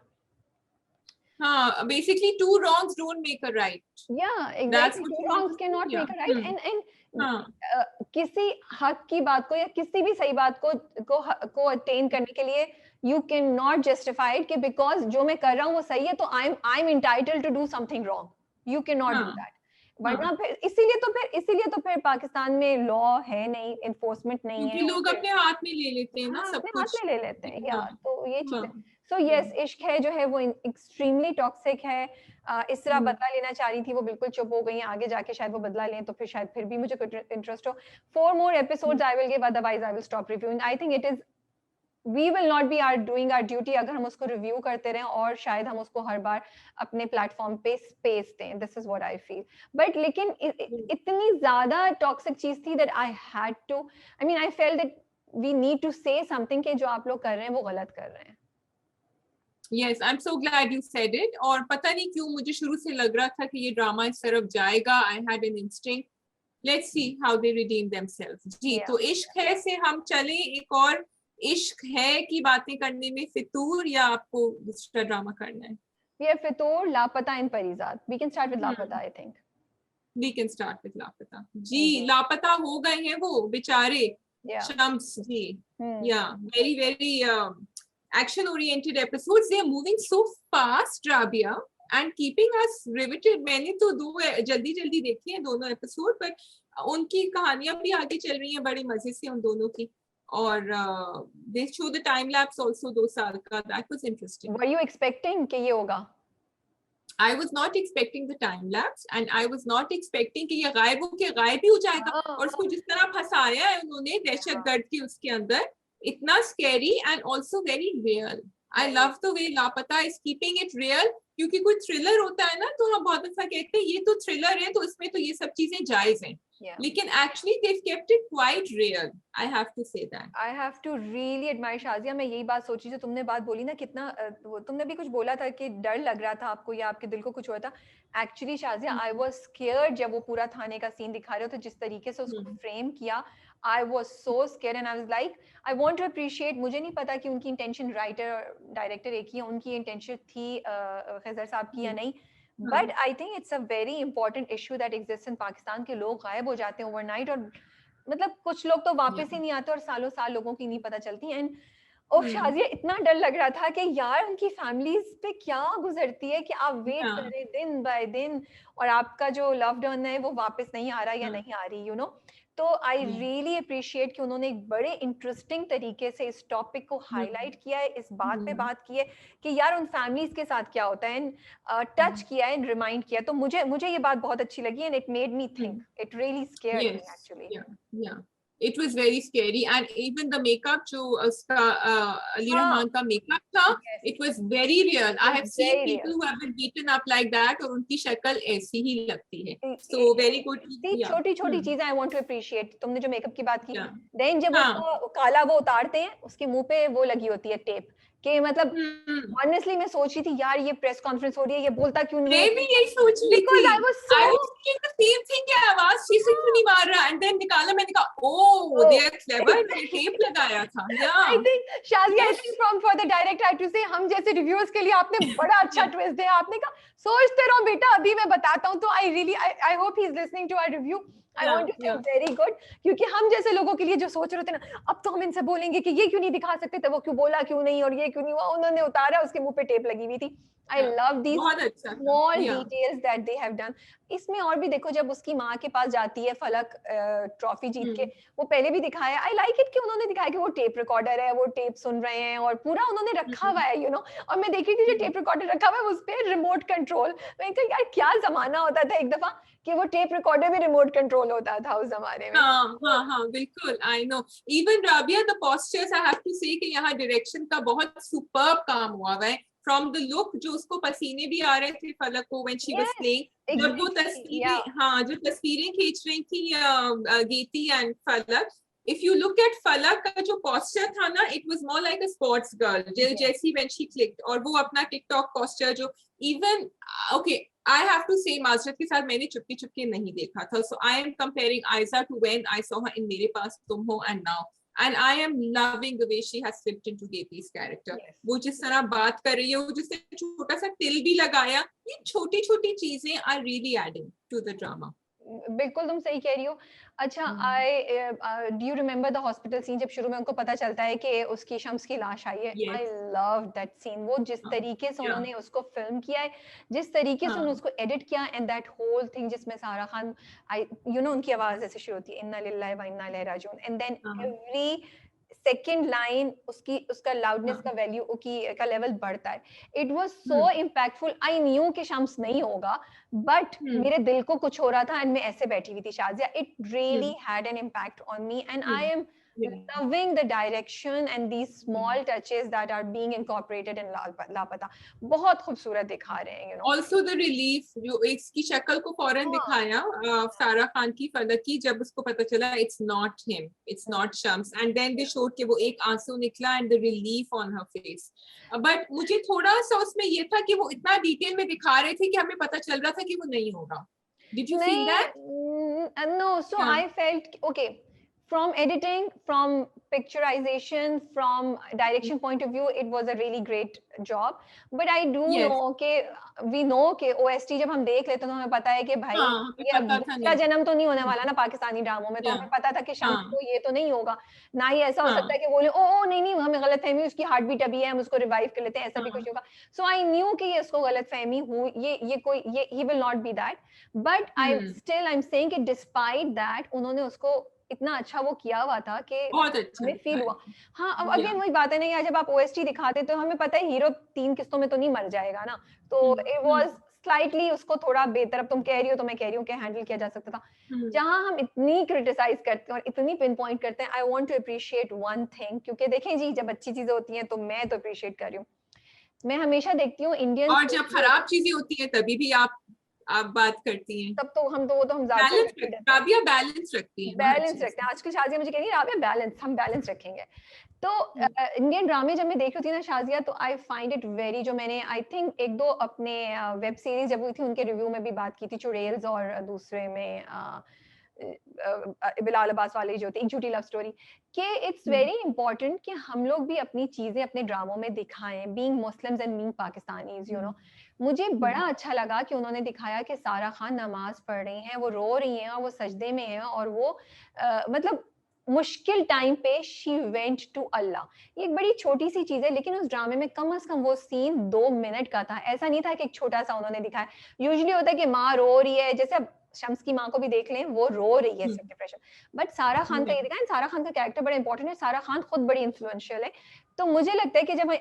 Speaker 2: हाँ, basically two wrongs don't make a right.
Speaker 1: Yeah, exactly. Two wrongs cannot make a right. And किसी हक की बात को या किसी भी सही बात को अटेन करने के लिए you cannot justify it कि because जो मैं कर रहा हूँ वो सही है, तो I'm entitled to do something wrong. You cannot do that. वरना फिर इसीलिए तो फिर पाकिस्तान में लॉ है नहीं, एनफोर्समेंट नहीं है,
Speaker 2: क्योंकि लोग अपने हाथ में ले लेते हैं ना सब कुछ.
Speaker 1: हाथ में ले लेते हैं. या तो ये चीज है. सो यस, इश्क है जो है वो एक्सट्रीमली टॉक्सिक है। इस तरह बदला लेना चाह रही थी, वो बिल्कुल चुप हो गई हैं। आगे जाके शायद वो बदला लें तो फिर शायद फिर भी मुझे कुछ इंटरेस्ट हो। 4 more episodes I will give, otherwise I will stop reviewing. I think it is, we will not be are doing our duty अगर हम उसको रिव्यू करते रहें और शायद हम उसको हर बार अपने प्लेटफॉर्म पे स्पेस दें। This is what I feel. But लेकिन इतनी ज्यादा टॉक्सिक चीज थी that I had to, I mean I felt that we need to say something कि जो आप लोग कर रहे हैं वो गलत कर रहे हैं।
Speaker 2: Yes, I'm so glad you said it. और पता नहीं क्यों मुझे शुरू से लग रहा था कि ये ड्रामा इस तरफ जाएगा. I had an instinct. Let's see how they redeem themselves. Ji,
Speaker 1: Yeah.
Speaker 2: तो इश्क है से हम चले एक और इश्क है की बातें करने में, फितूर, या आपको दूसरा ड्रामा करना है?
Speaker 1: We have फितूर, लापता इन परिजात. We can start with लापता, I think.
Speaker 2: We can start with लापता. जी, लापता हो गए हैं वो बेचारे.
Speaker 1: Yeah.
Speaker 2: Shams ji. Yeah, very very action oriented episodes. They are moving so fast, Rabia, and keeping us riveted. मैंने तो दो जल्दी जल्दी देखी हैं दोनों एपिसोड, पर उनकी कहानियां भी आगे चल रही हैं बड़े मजे से उन दोनों की. और they show the time lapse also 2 साल का. That was interesting.
Speaker 1: Were you expecting कि ये होगा?
Speaker 2: I was not expecting the time lapse, and I was not expecting कि ये गायब हो के गायब ही हो जाएगा. और उसको जिस तरह फंसाया है उन्होंने दहशतगर्द के उसके अंदर, इतना scary and also very real. I love the way लापता is keeping it real. क्योंकि कोई थ्रिलर होता है ना तो हम बहुत दफा कहते हैं ये तो थ्रिलर है तो इसमें तो ये सब चीजें जायज हैं. लेकिन actually they've kept it quite real. I have to say that.
Speaker 1: I have to really admire Shazia. मैं यही बात सोची जो तुमने बात बोली ना, कितना तुमने भी कुछ बोला था कि डर लग रहा था आपको या आपके दिल को कुछ हुआ था. Actually Shazia, I was scared जब वो पूरा थाने का सीन दिखा रहे थे, जिस तरीके से उसको फ्रेम किया. I was so scared and I was like, I want to appreciate. मुझे नहीं पता कि उनकी इंटेंशन राइटर और डायरेक्टर एक ही है, उनकी इंटेंशन थी खजर साहब की या नहीं. But I think it's a very important issue that exists in Pakistan कि लोग गायब हो जाते हैं overnight, और मतलब कुछ लोग तो वापस ही नहीं आते और सालों साल लोगों की नहीं पता चलती. एंड ओ शाजिया, इतना डर लग रहा था कि यार उनकी फैमिलीज पे क्या गुजरती है कि आप वेट कर रहे दिन बाय दिन और आपका जो लव्ड वन है वो वापस नहीं आ रहा या नहीं आ रही, यू नो. तो आई रियली अप्रिशिएट कि उन्होंने एक बड़े इंटरेस्टिंग तरीके से इस टॉपिक को हाईलाइट किया है, इस बात पे बात की है कि यार उन फैमिलीज के साथ क्या होता है, एंड टच किया है, रिमाइंड किया. तो मुझे ये बात बहुत अच्छी लगी and it made me think. It really scared me actually.
Speaker 2: Yeah. It was very scary, and even the makeup जो उसका अली रहमान का makeup था, it was very real. I have seen people who have been beaten up like that और उनकी शक्ल ऐसी ही लगती है. So very good.
Speaker 1: छोटी छोटी चीजें I want to appreciate. तुमने जो मेकअप की बात की, then जब उसका काला वो उतारते हैं, उसके मुंह पे वो लगी होती है टेप, कि मतलब honestly मैं सोच रही थी यार ये प्रेस कॉन्फ्रेंस हो रही है, ये बोलता क्यों नहीं है?
Speaker 2: मैं भी यही सोच रही थी.
Speaker 1: Because I was
Speaker 2: thinking the same thing कि आवाज ठीक से क्यों नहीं मार रहा, and then निकाला, मैंने कहा oh they are clever, tape लगाया था. Yeah.
Speaker 1: I think Shazia, I think for the director I have to say, हम जैसे रिव्यूअर्स के लिए आपने बड़ा अच्छा ट्विस्ट दिया. आपने कहा सोचते रहो बेटा, अभी मैं बताता हूँ. तो I hope he is listening to our review. I want to say very good, क्योंकि हम जैसे लोगों के लिए जो सोच रहे थे ना, अब तो हम इनसे बोलेंगे कि ये क्यों नहीं दिखा सकते थे, वो क्यों बोला क्यों नहीं, और ये क्यों नहीं हुआ, उन्होंने उतारा, उसके मुंह पे टेप लगी हुई थी. I love these small details that they have done. इसमें और भी देखो, जब उसकी माँ के पास जाती है फलक ट्रॉफी जीत के, वो पहले भी दिखाया. I like it कि उन्होंने दिखाया कि वो टेप रिकॉर्डर है, वो टेप सुन रहे हैं और पूरा उन्होंने रखा हुआ है, यू नो. और मैं देख रही थी जो टेप रिकॉर्डर रखा हुआ है उस पे रिमोट कंट्रोल. मैं कहा यार क्या जमाना होता था एक दफा कि वो टेप रिकॉर्डर में रिमोट कंट्रोल होता था उस जमाने में.
Speaker 2: हाँ बिल्कुल. I know. Even Rabia, the postures, I have to say कि यहाँ डायरेक्शन का बहुत superb काम हुआ है. From the look, जो उसको पसीने भी आ रहे थे फलक को when she was playing, जब वो तस्वीरें, हाँ जो तस्वीरें खींच रही थी गीती and फलक, if you look at फलक का जो posture था ना, it was more like a sports girl, जैसी when she clicked, और वो अपना TikTok posture जो even okay, I have to say माजरत के साथ मैंने चुपके चुपके नहीं देखा था. So I am comparing Aiza to when I saw her in मेरे पास तुम हो and now. And I am loving the way she has slipped into Geti's character. वो जिस तरह बात कर रही है, वो जिसने छोटा सा तिल भी लगाया, ये छोटी छोटी चीजें are really adding to the drama.
Speaker 1: बिल्कुल तुम सही कह रही हो. अच्छा, do you remember the hospital scene जब शुरू में उनको पता चलता है कि उसकी शम्स की लाश आई है? I love that scene. वो जिस तरीके से उन्होंने उसको फिल्म किया है, जिस तरीके से उन्होंने उसको एडिट किया, एंड दैट होल थिंग जिसमें सारा खान, यू नो, उनकी आवाज ऐसे शुरू होती है, इन्ना लिल्लाहि व इन्ना इलैहि राजिऊन, and then every second line उसका लाउडनेस का वैल्यू का लेवल बढ़ता है. It was so impactful. I knew कि शम्स नहीं होगा, बट मेरे दिल को कुछ हो रहा था एंड मैं ऐसे बैठी हुई थी Shazia. It really had an impact on me and I M loving the direction and these small touches that are being incorporated in लापता. बहुत खूबसूरत दिखा रहे हैं, you know.
Speaker 2: Also the relief, जो इसकी शक्ल को फौरन दिखाया सारा खान की, फलक की, जब उसको पता चला it's not him, it's not Shams, and then they showed कि वो एक आंसू निकला and the relief on her face. But मुझे थोड़ा सा उसमें ये था कि वो इतना डिटेल में दिखा रहे थे कि हमें पता चल रहा था कि वो नहीं होगा. Did you feel that?
Speaker 1: No, so I felt okay. From editing, from picturization, from direction point of view, it was a really great job. But I do know कि we know कि OST जब हम देख लेते हैं तो हमें पता है कि भाई ये अब दूसरा जन्म तो नहीं होने वाला ना पाकिस्तानी ड्रामों में. तो हमें पता था कि शम्स को ये तो नहीं होगा. ना ही ऐसा हो सकता है कि बोले ओ नहीं हमें गलतफहमी, उसकी हार्ट बीट अभी है, हम उसको रिवाइव कर लेते हैं, ऐसा भी कुछ होगा. So I knew कि ये उसको गलतफहमी हुई, ये he will not be that. But I'm saying कि despite that उन्होंने उसको इतना अच्छा वो किया हुआ था कि हमें फील हुआ. हाँ, अब अगेन वही बात है ना यार, जब आप OST दिखाते तो हमें पता है हीरो 3 किस्तों में तो नहीं मर जाएगा ना. तो इट वाज स्लाइटली उसको थोड़ा बेहतर, अब तुम कह रही हो तो मैं कह रही हूँ कि हैंडल किया जा सकता था. जहां हम इतनी क्रिटिसाइज करते हैं और इतनी पिन पॉइंट करते हैं, I want to appreciate one thing, क्योंकि देखें जी, जब अच्छी चीजें होती हैं तो मैं तो अप्रिशिएट कर रही हूँ. मैं हमेशा देखती हूँ इंडियन,
Speaker 2: और जब खराब चीजें होती हैं तभी भी आप बात करती हैं.
Speaker 1: तब तो हम
Speaker 2: बैलेंस रखती हैं.
Speaker 1: बैलेंस रखते हैं. आजकल शाजिया मुझे कह रही है राबिया हम बैलेंस रखेंगे. तो इंडियन ड्रामे जब मैं देख रही थी ना शाजिया, तो आई फाइंड इट वेरी, जो मैंने आई थिंक 1-2 अपने वेब सीरीज जब हुई थी उनके रिव्यू में भी बात की थी, चुड़ैल्स और दूसरे में बिलाल अब्बास वाली जो थी एक झूठी लव स्टोरी, कि इट्स वेरी इंपॉर्टेंट कि हम लोग भी अपनी चीजें अपने ड्रामों में दिखाएं, being Muslims and being Pakistanis, you know. मुझे बड़ा अच्छा लगा कि उन्होंने दिखाया कि सारा खान नमाज पढ़ रही हैं, वो रो रही हैं और वो सजदे में हैं, और वो मतलब मुश्किल टाइम पे शी वेंट टू अल्लाह. ये एक बड़ी छोटी सी चीज है, लेकिन उस ड्रामे में कम से कम वो सीन 2 मिनट का था. ऐसा नहीं था कि एक छोटा सा उन्होंने दिखाया. यूजुअली होता है कि माँ रो रही है, जैसे अब शम्स की माँ को भी देख लें, वो रो रही है सिर्फ डिप्रेशन. बट सारा खान का ये दिखाया, सारा खान का कैरेक्टर बड़ा इंपॉर्टेंट है, सारा खान खुद बड़ी इन्फ्लुएंशियल है. तो मुझे लगता है कि जब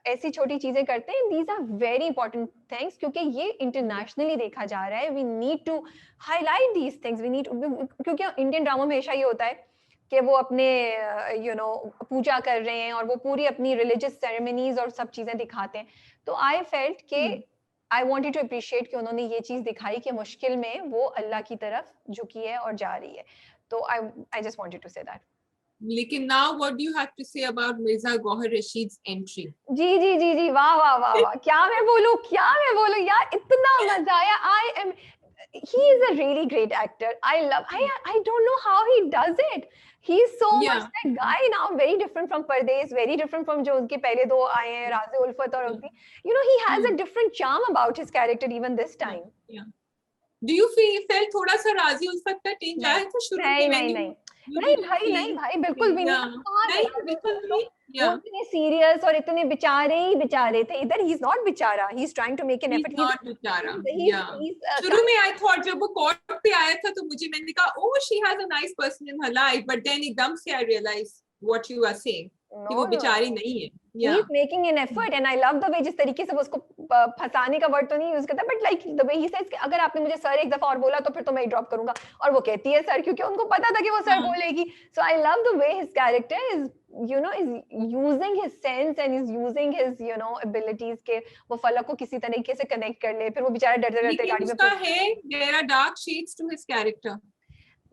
Speaker 1: ऐसी छोटी चीजें करते हैं, these are very important things, क्योंकि ये इंटरनेशनली देखा जा रहा है. We need to highlight these things, we need, क्योंकि इंडियन ड्रामा में हमेशा ये होता है कि वो अपने पूजा कर रहे हैं और वो पूरी अपनी रिलीजियस सेरेमनीज और सब चीजें दिखाते हैं. तो आई फेल्ट के आई वांटेड टू अप्रिशिएट कि उन्होंने ये चीज दिखाई कि मुश्किल में वो अल्लाह की तरफ झुकी है और जा रही है. तो I just wanted to say that.
Speaker 2: लेकिन now what do you have to say about Mirza Gohar Rashid's entry?
Speaker 1: जी, वाह. क्या मैं बोलूं यार, इतना मजा आया. He is a really great actor. I don't know how he does it. He's so much that guy now, very different from Pardesh, very different from जो उनके पहले 2 आए हैं, राज़े उल्फत और उनकी. He has a different charm about his character even this time.
Speaker 2: Do you feel थोड़ा सा राज़ी उल्फत का टिंज आया था शुरू में?
Speaker 1: नहीं भाई बिल्कुल भी नहीं. इतने सीरियस और इतने बेचारे थे. इधर ही इज नॉट बेचारा, he is trying to make an effort.
Speaker 2: शुरू में आई थॉट जब वो कोर्ट पे आया था तो मैंने कहा oh she has a nice person in her life, but then एकदम से I realize what you are saying कि वो बेचारी नहीं है.
Speaker 1: He is making an effort and I love the way जिस तरीके से वो उसको फंसाने का वर्ड तो नहीं यूज करता, but like the way he says कि अगर आपने मुझे सर एक दफा और बोला तो फिर तो मैं ड्रॉप करूंगा, और वो कहती है सर, क्योंकि उनको पता था कि वो सर बोलेगी. So I love the way his character is is using his sense and is using his abilities के वो फलक को किसी तरीके से कनेक्ट कर ले. फिर वो बेचारा डरते गाड़ी में
Speaker 2: there are dark shades to his character.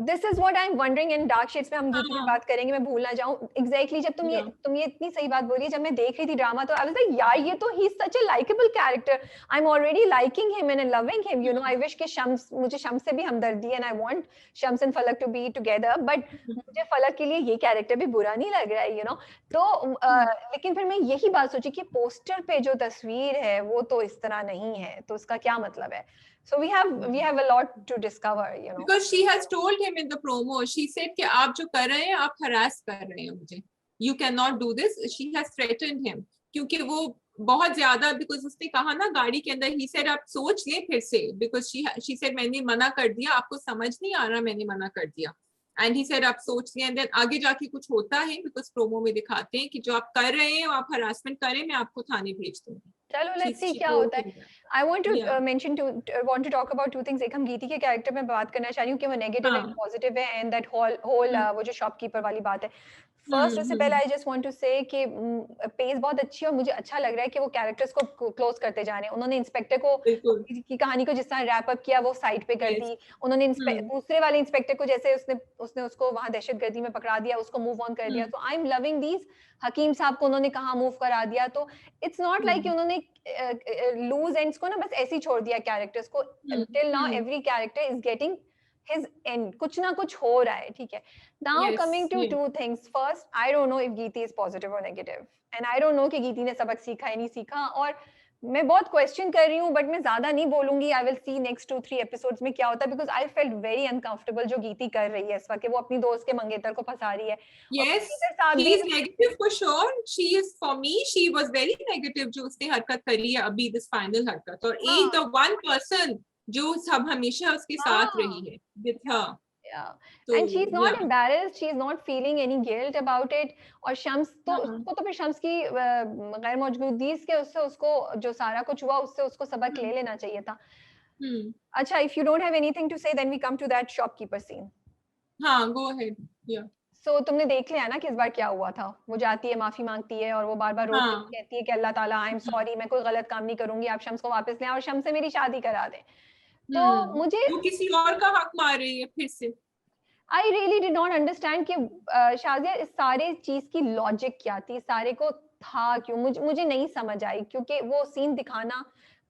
Speaker 1: This is what I'm wondering. in Dark Shades में हम दूसरी बात करेंगे, मैं भूल ना जाऊं. Exactly, जब तुम ये इतनी सही बात बोली, जब मैं देख रही थी ड्रामा तो I was like यार ये तो he's such a likable character. I'm already liking him and loving him. I wish कि मुझे शम्स से भी हमदर्दी, and I want Shams and फलक to be together. But मुझे फलक के लिए ये कैरेक्टर भी बुरा नहीं लग रहा है, तो लेकिन फिर मैं यही बात सोची कि पोस्टर पे जो तस्वीर है वो तो इस तरह नहीं है, तो इसका क्या मतलब है. So we have a lot to discover,
Speaker 2: Because she has told him in the promo, she said कि आप जो कर रहे हैं आप harass कर रहे हैं मुझे. You cannot do this. She has threatened him. क्योंकि वो बहुत ज्यादा, because उसने कहा ना गाड़ी के अंदर, he said आप सोच लें फिर से, because she said मैंने मना कर दिया, आपको समझ नहीं आ रहा, मैंने मना कर दिया. एंड ही सेड आप सोच लिया, एंड देन आगे जाके कुछ होता है, बिकॉज प्रोमो में दिखाते हैं कि जो आप कर रहे हैं, आप हरासमेंट करें, मैं आपको थाने भेज दूंगी.
Speaker 1: चलो लेट्स सी
Speaker 2: She
Speaker 1: क्या
Speaker 2: told
Speaker 1: होता है.
Speaker 2: him that.
Speaker 1: I want
Speaker 2: Yeah.
Speaker 1: To mention to want to talk about two things. एक हम गीती के कैरेक्टर में बात करना चाह रही हूँ कि वो नेगेटिव है,
Speaker 2: हाँ.
Speaker 1: पॉजिटिव है, एंड दैट होल
Speaker 2: हम्म,
Speaker 1: वो जो शॉपकीपर वाली बात है. फर्स्ट उससे पहले
Speaker 2: हम्म.
Speaker 1: आई जस्ट वांट टू से कि पेस बहुत अच्छी है और मुझे अच्छा लग रहा है कि वो कैरेक्टर्स को क्लोज करते जा रहे हैं. उन्होंने इंस्पेक्टर को
Speaker 2: बिल्कुल.
Speaker 1: की कहानी को जिस तरह रैप अप किया वो साइड पे कर
Speaker 2: Yes.
Speaker 1: दी. उन्होंने
Speaker 2: हम्म,
Speaker 1: दूसरे वाले इंस्पेक्टर को जैसे उसने उसको वहां दहशतगर्दी में पकड़ा दिया, उसको मूव ऑन कर दिया.
Speaker 2: हम्म,
Speaker 1: तो आई एम लविंग दीज. हकीम साहब को उन्होंने कहाँ मूव करा दिया. तो इट्स नॉट लाइक कि
Speaker 2: हम्म,
Speaker 1: उन्होंने लूज एंड्स को ना बस ऐसे ही छोड़ दिया कैरेक्टर्स को. Till now
Speaker 2: hmm.
Speaker 1: Every character is getting his end. कुछ ना कुछ हो रहा है, ठीक है. Now
Speaker 2: Yes.
Speaker 1: coming to
Speaker 2: Yes.
Speaker 1: two things. First, I don't know if Geeti is positive or negative, and I don't know कि गीती ने सबक सीखा है नहीं सीखा. और मैं बहुत क्वेश्चन कर रही हूँ, बट मैं ज्यादा नहीं बोलूंगी. I will see next 2-3 episodes में क्या होता है, because I felt very uncomfortable जो गीती कर रही है इस वक्त, कि वो अपनी दोस्त के मंगेतर को फंसा रही है. और
Speaker 2: Yes,
Speaker 1: मंगेतर साहब
Speaker 2: she
Speaker 1: भी
Speaker 2: is negative for sure. She is, for me, she was very negative जो उसने हरकत करी है अभी, this final हरकत. और
Speaker 1: हाँ
Speaker 2: एक the one person जो सब हमेशा उसके साथ रही
Speaker 1: हाँ
Speaker 2: है with her.
Speaker 1: yeah.
Speaker 2: तो
Speaker 1: And she's not
Speaker 2: yeah.
Speaker 1: embarrassed, she's not feeling any guilt about it. और शम्स तो
Speaker 2: हाँ.
Speaker 1: उसको तो फिर शम्स की गैर मौजूदगी के उससे उसको जो सारा कुछ हुआ उससे उसको सबक ले
Speaker 2: हम्म,
Speaker 1: लेना चाहिए था.
Speaker 2: हम्म.
Speaker 1: अच्छा, if you don't have anything to say, then we come to that shopkeeper scene.
Speaker 2: हाँ, go ahead. Yeah.
Speaker 1: So तुमने देख लिया ना कि इस बार क्या हुआ था. वो जाती है, माफी मांगती है, और वो बार बार रोती है,
Speaker 2: हाँ.
Speaker 1: कहती है कि अल्लाह ताला आई एम सॉरी, मैं कोई गलत काम नहीं करूंगी, आप शम्स को वापस लें और शम्स से मेरी शादी करा दें. तो मुझे
Speaker 2: वो किसी और का हक मार रही है फिर से.
Speaker 1: I really did not understand कि शाजिया इस सारे चीज की लॉजिक क्या थी, सारे को था क्यों. मुझे नहीं समझ आई, क्योंकि वो सीन दिखाना,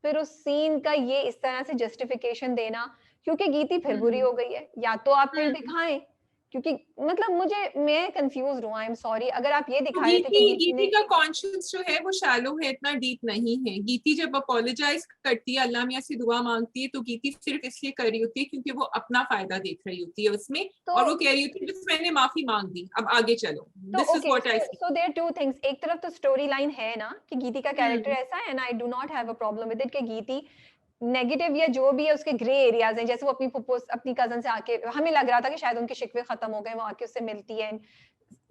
Speaker 1: फिर उस सीन का ये इस तरह से जस्टिफिकेशन देना, क्योंकि गीती फिर बुरी
Speaker 2: हम्म,
Speaker 1: हो गई है. या तो आप फिर
Speaker 2: हम्म.
Speaker 1: दिखाएं, क्योंकि मतलब मैं कंफ्यूज हूँ. आई एम सॉरी, अगर आप ये
Speaker 2: तो
Speaker 1: दिखा रहे थे कि गीती
Speaker 2: गीती
Speaker 1: ने
Speaker 2: का कॉन्शियस जो है वो शैलो है, इतना डीप नहीं है. गीती जब अपोलोजाइज करती है, अल्लाह मियां से दुआ मांगती है, तो गीती सिर्फ इसलिए कर रही होती है क्योंकि वो अपना फायदा देख रही होती है उसमें.
Speaker 1: तो
Speaker 2: और वो कह रही होती है बस मैंने माफी मांग दी, अब आगे चलो. This is
Speaker 1: okay.
Speaker 2: What I see.
Speaker 1: So there two things. एक तरफ तो स्टोरी लाइन है ना कि गीती का कैरेक्टर
Speaker 2: हम्म,
Speaker 1: ऐसा है, and I do not have a problem with it कि गीती नेगेटिव या जो भी है उसके ग्रे एरियाज हैं. जैसे वो अपनी पुप्पो अपनी कजन से आके, हमें लग रहा था कि शायद उनके शिकवे खत्म हो गए, वो आके उससे मिलती है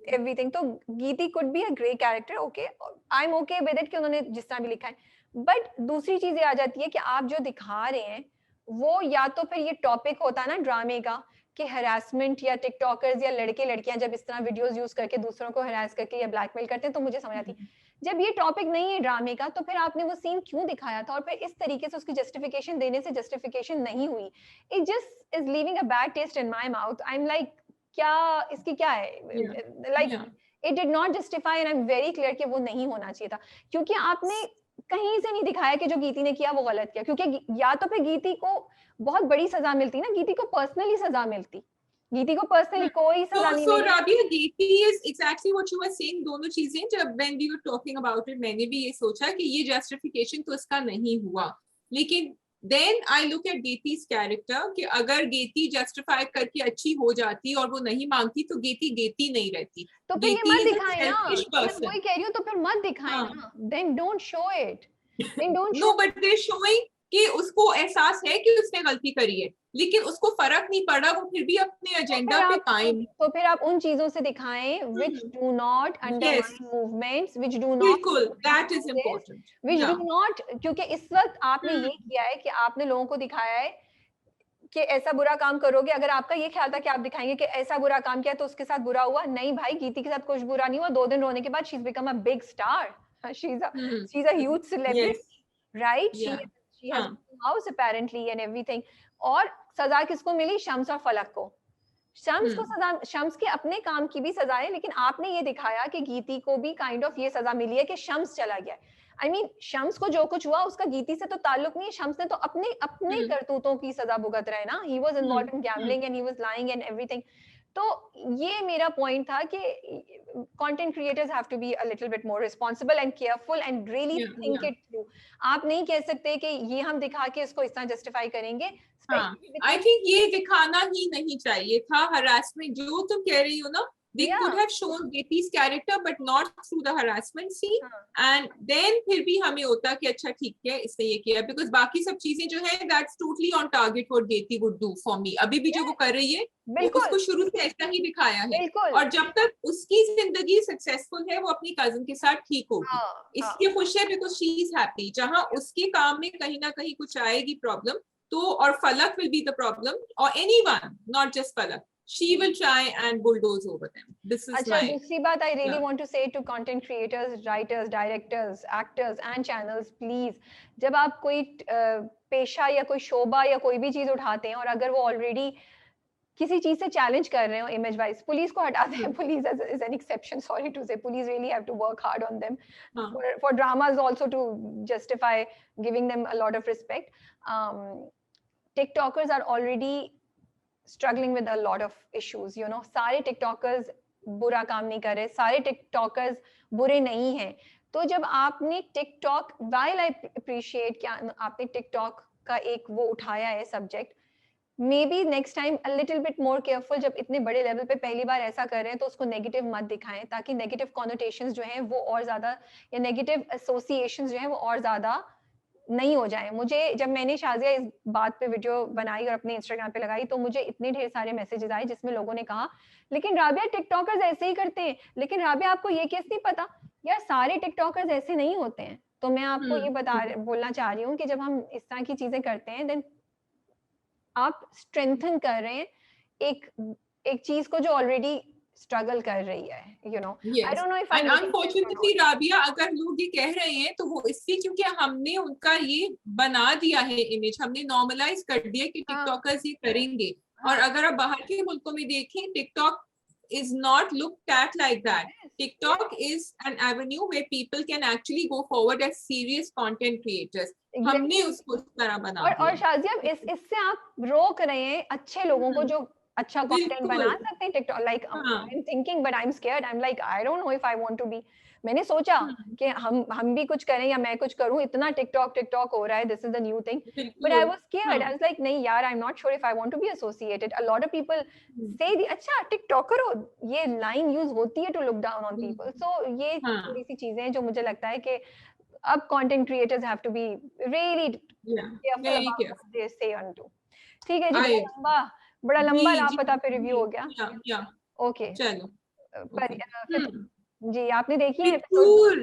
Speaker 1: एवरीथिंग. तो Geeti could be a grey character. Okay, I am okay with it कि उन्होंने जिस तरह भी लिखा है. बट दूसरी चीज ये आ जाती है कि आप जो दिखा रहे हैं वो या तो फिर ये टॉपिक होता है ना ड्रामे का कि हरासमेंट, या टिकटॉकर्स या लड़के लड़कियां जब इस तरह वीडियोस यूज करके दूसरों को हरास करके या ब्लैकमेल करते हैं, तो मुझे समझ आती है. जब ये टॉपिक नहीं है ड्रामे का, तो फिर आपने वो सीन क्यों दिखाया था, और फिर इस तरीके से उसकी जस्टिफिकेशन देने से जस्टिफिकेशन नहीं हुई. It just is leaving a bad taste in my mouth. I am like, क्या इसकी क्या है,
Speaker 2: या,
Speaker 1: लाइक
Speaker 2: या.
Speaker 1: It did not justify, and I am very clear कि वो नहीं होना चाहिए था. क्योंकि आपने कहीं से नहीं दिखाया कि जो गीती ने किया वो गलत किया. क्योंकि या तो फिर गीती को बहुत बड़ी सजा मिलती ना, गीती को पर्सनली सजा मिलती. गीती को पर्सनली कोई सजा नहीं
Speaker 2: So
Speaker 1: milli.
Speaker 2: Rabia, Geeti is exactly what you were saying. दोनों चीजें जब when we were talking about it, मैंने भी ये सोचा कि ये justification तो इसका नहीं हुआ. लेकिन then I look at Geeti's character कि अगर गेती justify करके अच्छी हो जाती और वो नहीं मांगती, तो गेती गेती नहीं रहती.
Speaker 1: तो फिर ये
Speaker 2: गेती
Speaker 1: मत
Speaker 2: is a
Speaker 1: दिखाए ना.
Speaker 2: selfish
Speaker 1: तो मैं
Speaker 2: person.
Speaker 1: वही कह रही हूँ, तो फिर मत दिखाए
Speaker 2: हाँ.
Speaker 1: ना. Then don't show it. Then don't
Speaker 2: No,
Speaker 1: show.
Speaker 2: but they're showing कि उसको एहसास है कि उसने गलती करी है, लेकिन उसको फर्क नहीं पड़ा, वो फिर भी अपने एजेंडा पे कायम.
Speaker 1: तो फिर आप उन चीजों से दिखाएं which do not
Speaker 2: Yes,
Speaker 1: undermine movements, which do not
Speaker 2: बिल्कुल, that is important.
Speaker 1: which do
Speaker 2: Yeah.
Speaker 1: not. क्योंकि इस वक्त आपने ये किया है कि आपने लोगों को दिखाया है कि ऐसा बुरा काम करोगे. अगर आपका ये ख्याल था कि आप दिखाएंगे कि ऐसा बुरा काम किया तो उसके साथ बुरा हुआ, नहीं भाई, गीती के साथ कुछ बुरा नहीं हुआ. 2 दिन रोने के बाद she is become a big star. She is a huge
Speaker 2: Yes.
Speaker 1: Celebrity, right.
Speaker 2: Yeah.
Speaker 1: She has
Speaker 2: हाँ.
Speaker 1: House apparently and everything. और सजा किसको मिली? शम्स और फलक को. शम्स को सजा, शम्स के अपने काम की भी सजा है, लेकिन आपने ये दिखाया कि गीती को भी काइंड ऑफ ये सजा मिली है कि शम्स चला गया. आई मीन शम्स को जो कुछ हुआ उसका गीती से तो ताल्लुक नहीं है. शम्स ने तो अपने अपने करतूतों की सजा भुगत रहे ना. He was involved in gambling and he was lying and everything. तो ये मेरा पॉइंट था कि content creators have to be a little bit more responsible and careful and really think it through. आप नहीं कह सकते कि ये हम दिखा के इसको इस तरह जस्टिफाई करेंगे.
Speaker 2: हाँ, आई थिंक ये दिखाना ही नहीं चाहिए था. हरासमेंट जो तुम कह रही हो ना, They could have shown Geti's character but not through the harassment scene. And then फिर भी हमें होता कि अच्छा ठीक है इसने ये किया, because बाकी सब चीजें जो है that's totally on target what Geti would do for me. अभी भी जो वो कर रही है वो उसको शुरू से ऐसा ही दिखाया है, और जब तक उसकी जिंदगी सक्सेसफुल है वो अपनी कजिन के साथ ठीक होगी, इसलिए खुश है because she is happy. जहाँ उसके काम में कहीं ना कहीं कुछ आएगी प्रॉब्लम तो, और फलक will be the problem, or anyone, not just Falak, she will try and bulldoze over them. This is
Speaker 1: अच्छा, दूसरी बात I really want to say to content creators, writers, directors, actors and channels, please, जब आप कोई पेशा या कोई शोबा या कोई भी चीज उठाते हैं और अगर वो ऑलरेडी किसी चीज से चैलेंज कर रहे हो इमेज वाइज, पुलिस को हटाते हैं. Police is an exception, sorry to say. Police really have to work hard on them for dramas also to justify giving them a lot of respect. TikTokers are already struggling with a lot of issues, you know. सारे TikTokers बुरा काम नहीं कर रहे, सारे TikTokers बुरे नहीं हैं. तो जब आपने TikTok, while I appreciate कि आपने TikTok का एक वो उठाया है subject, maybe next time a little bit more careful. जब इतने बड़े लेवल पे पहली बार ऐसा कर रहे हैं तो उसको नेगेटिव मत दिखाएं, ताकि नेगेटिव कॉनोटेशंस जो हैं वो और ज्यादा, या नेगेटिव एसोसिएशंस जो हैं वो और ज्यादा नहीं हो जाए. मुझे जब मैंने शाजिया इस बात पे वीडियो बनाई और अपने इंस्टाग्राम पे लगाई तो मुझे इतने ढेर सारे मैसेजेस आए जिसमें लोगों ने कहा लेकिन राबिया टिकटॉकर्स ऐसे ही करते हैं, लेकिन राबिया आपको ये केस नहीं पता. यार सारे टिकटॉकर्स ऐसे नहीं होते हैं. तो मैं आपको ये बोलना चाह रही हूँ कि जब हम इस तरह की चीजें करते हैं देन आप स्ट्रेंथन कर रहे हैं एक चीज को जो ऑलरेडी स्ट्रगल कर रही है, you know.
Speaker 2: Yes.
Speaker 1: I don't know if
Speaker 2: and unfortunately Rabia अगर लोग ये कह रहे हैं तो वो इसलिए क्योंकि हमने उनका ये बना दिया है इमेज, हमने नॉर्मलाइज कर दिया कि टिकटॉकर्स ये करेंगे. और अगर आप बाहर के मुल्कों में देखें, TikTok is not looked at like that. TikTok is an avenue where people can actually go forward as serious content creators. हमने उसको इस तरह बना दिया.
Speaker 1: और शाजिया इससे आप रोक रहे हैं अच्छे लोगों को जो अच्छा कंटेंट बना सकते हैं TikTok. Like I am thinking but I am scared. I am like I don't know if I want to be. मैंने सोचा कि हम भी कुछ करें या मैं कुछ करूं, इतना टिकटॉक हो रहा है, this is the new thing, but I was scared. I was like नहीं यार, I am not sure if I want to be associated. A lot of people से अच्छा टिकटॉकर हो, ये लाइन यूज होती है to look down on people. So ये थोड़ी सी चीजें हैं जो मुझे लगता है कि अब content creators have to be really careful about what they say on to. ठीक है जी, बड़ा लंबा लापता पे रिव्यू हो गया. ओके चलो, पर जी आपने देखी है
Speaker 2: फितूर?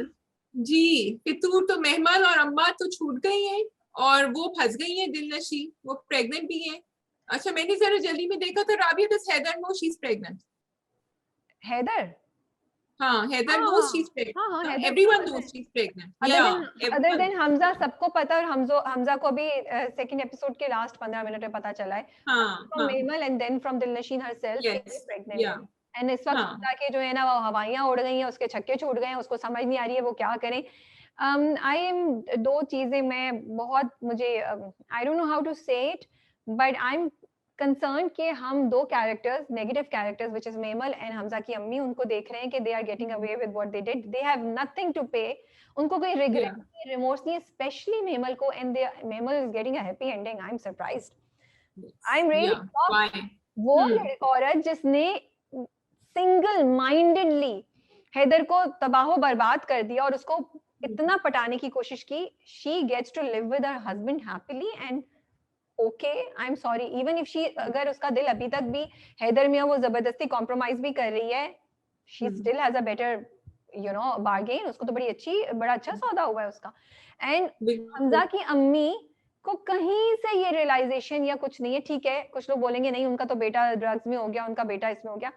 Speaker 2: जी, फितूर तो मेहमान और अम्मा तो छूट गई हैं और वो फंस गई हैं दिलनशी, वो प्रेग्नेंट भी हैं. अच्छा, मैंने जरा जल्दी में देखा तो Rabia does Heather know she's pregnant?
Speaker 1: Heather?
Speaker 2: हाँ, Heather knows she's pregnant. Everyone knows she's pregnant.
Speaker 1: Other than Hamza, सबको पता. और हमजा को भी सेकंड एपिसोड के लास्ट 15 मिनट में पता चला है. From Mehmal and then from Dilnashin herself, she's pregnant. Yeah. And इस वक्त हमजा के जो है ना वो हवाइयाँ उड़ गई हैं, उसके छक्के छूट गए हैं, उसको समझ नहीं आ रही है वो क्या करें. दो चीजें मैं बहुत मुझे I don't know how to say it, but I'm concerned कि हम दो characters, negative characters, which is mammal and Hamza की अम्मी, उनको देख रहे हैं कि they are getting away with what they did. They have nothing to pay. उनको कोई regret नहीं, remorse नहीं, especially मेमल को, and mammal is getting a happy ending. I'm surprised. I'm really shocked. वो औरत जिसने सिंगल माइंडेडली हैदर को तबाह बर्बाद कर दिया और उसको इतना पटाने की कोशिश की, she gets to live with her husband happily and okay, I'm sorry, even if she, अगर उसका दिल अभी तक भी हैदर में वो जबरदस्ती कॉम्प्रोमाइज भी कर रही है, she still has a better, you know, bargain. उसको तो बड़ा अच्छा सौदा हुआ है उसका. And हमजा की अम्मी को कहीं से ये रियलाइजेशन या कुछ नहीं है. ठीक है, कुछ लोग बोलेंगे नहीं उनका तो बेटा ड्रग्स में हो गया, उनका बेटा इसमें हो गया.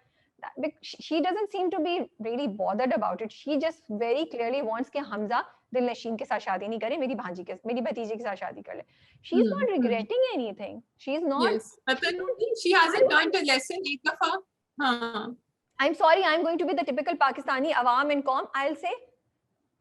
Speaker 1: She doesn't seem to be really bothered about it. She just very clearly wants कि हमजा दिलनशीन के साथ शादी नहीं करे, मेरी भतीजी के साथ शादी कर ले. She's not regretting anything. She's not.
Speaker 2: Yes. She hasn't learned a lesson एक दफा. हाँ.
Speaker 1: I'm sorry, I'm going to be the typical Pakistani awam and qawm. I'll say,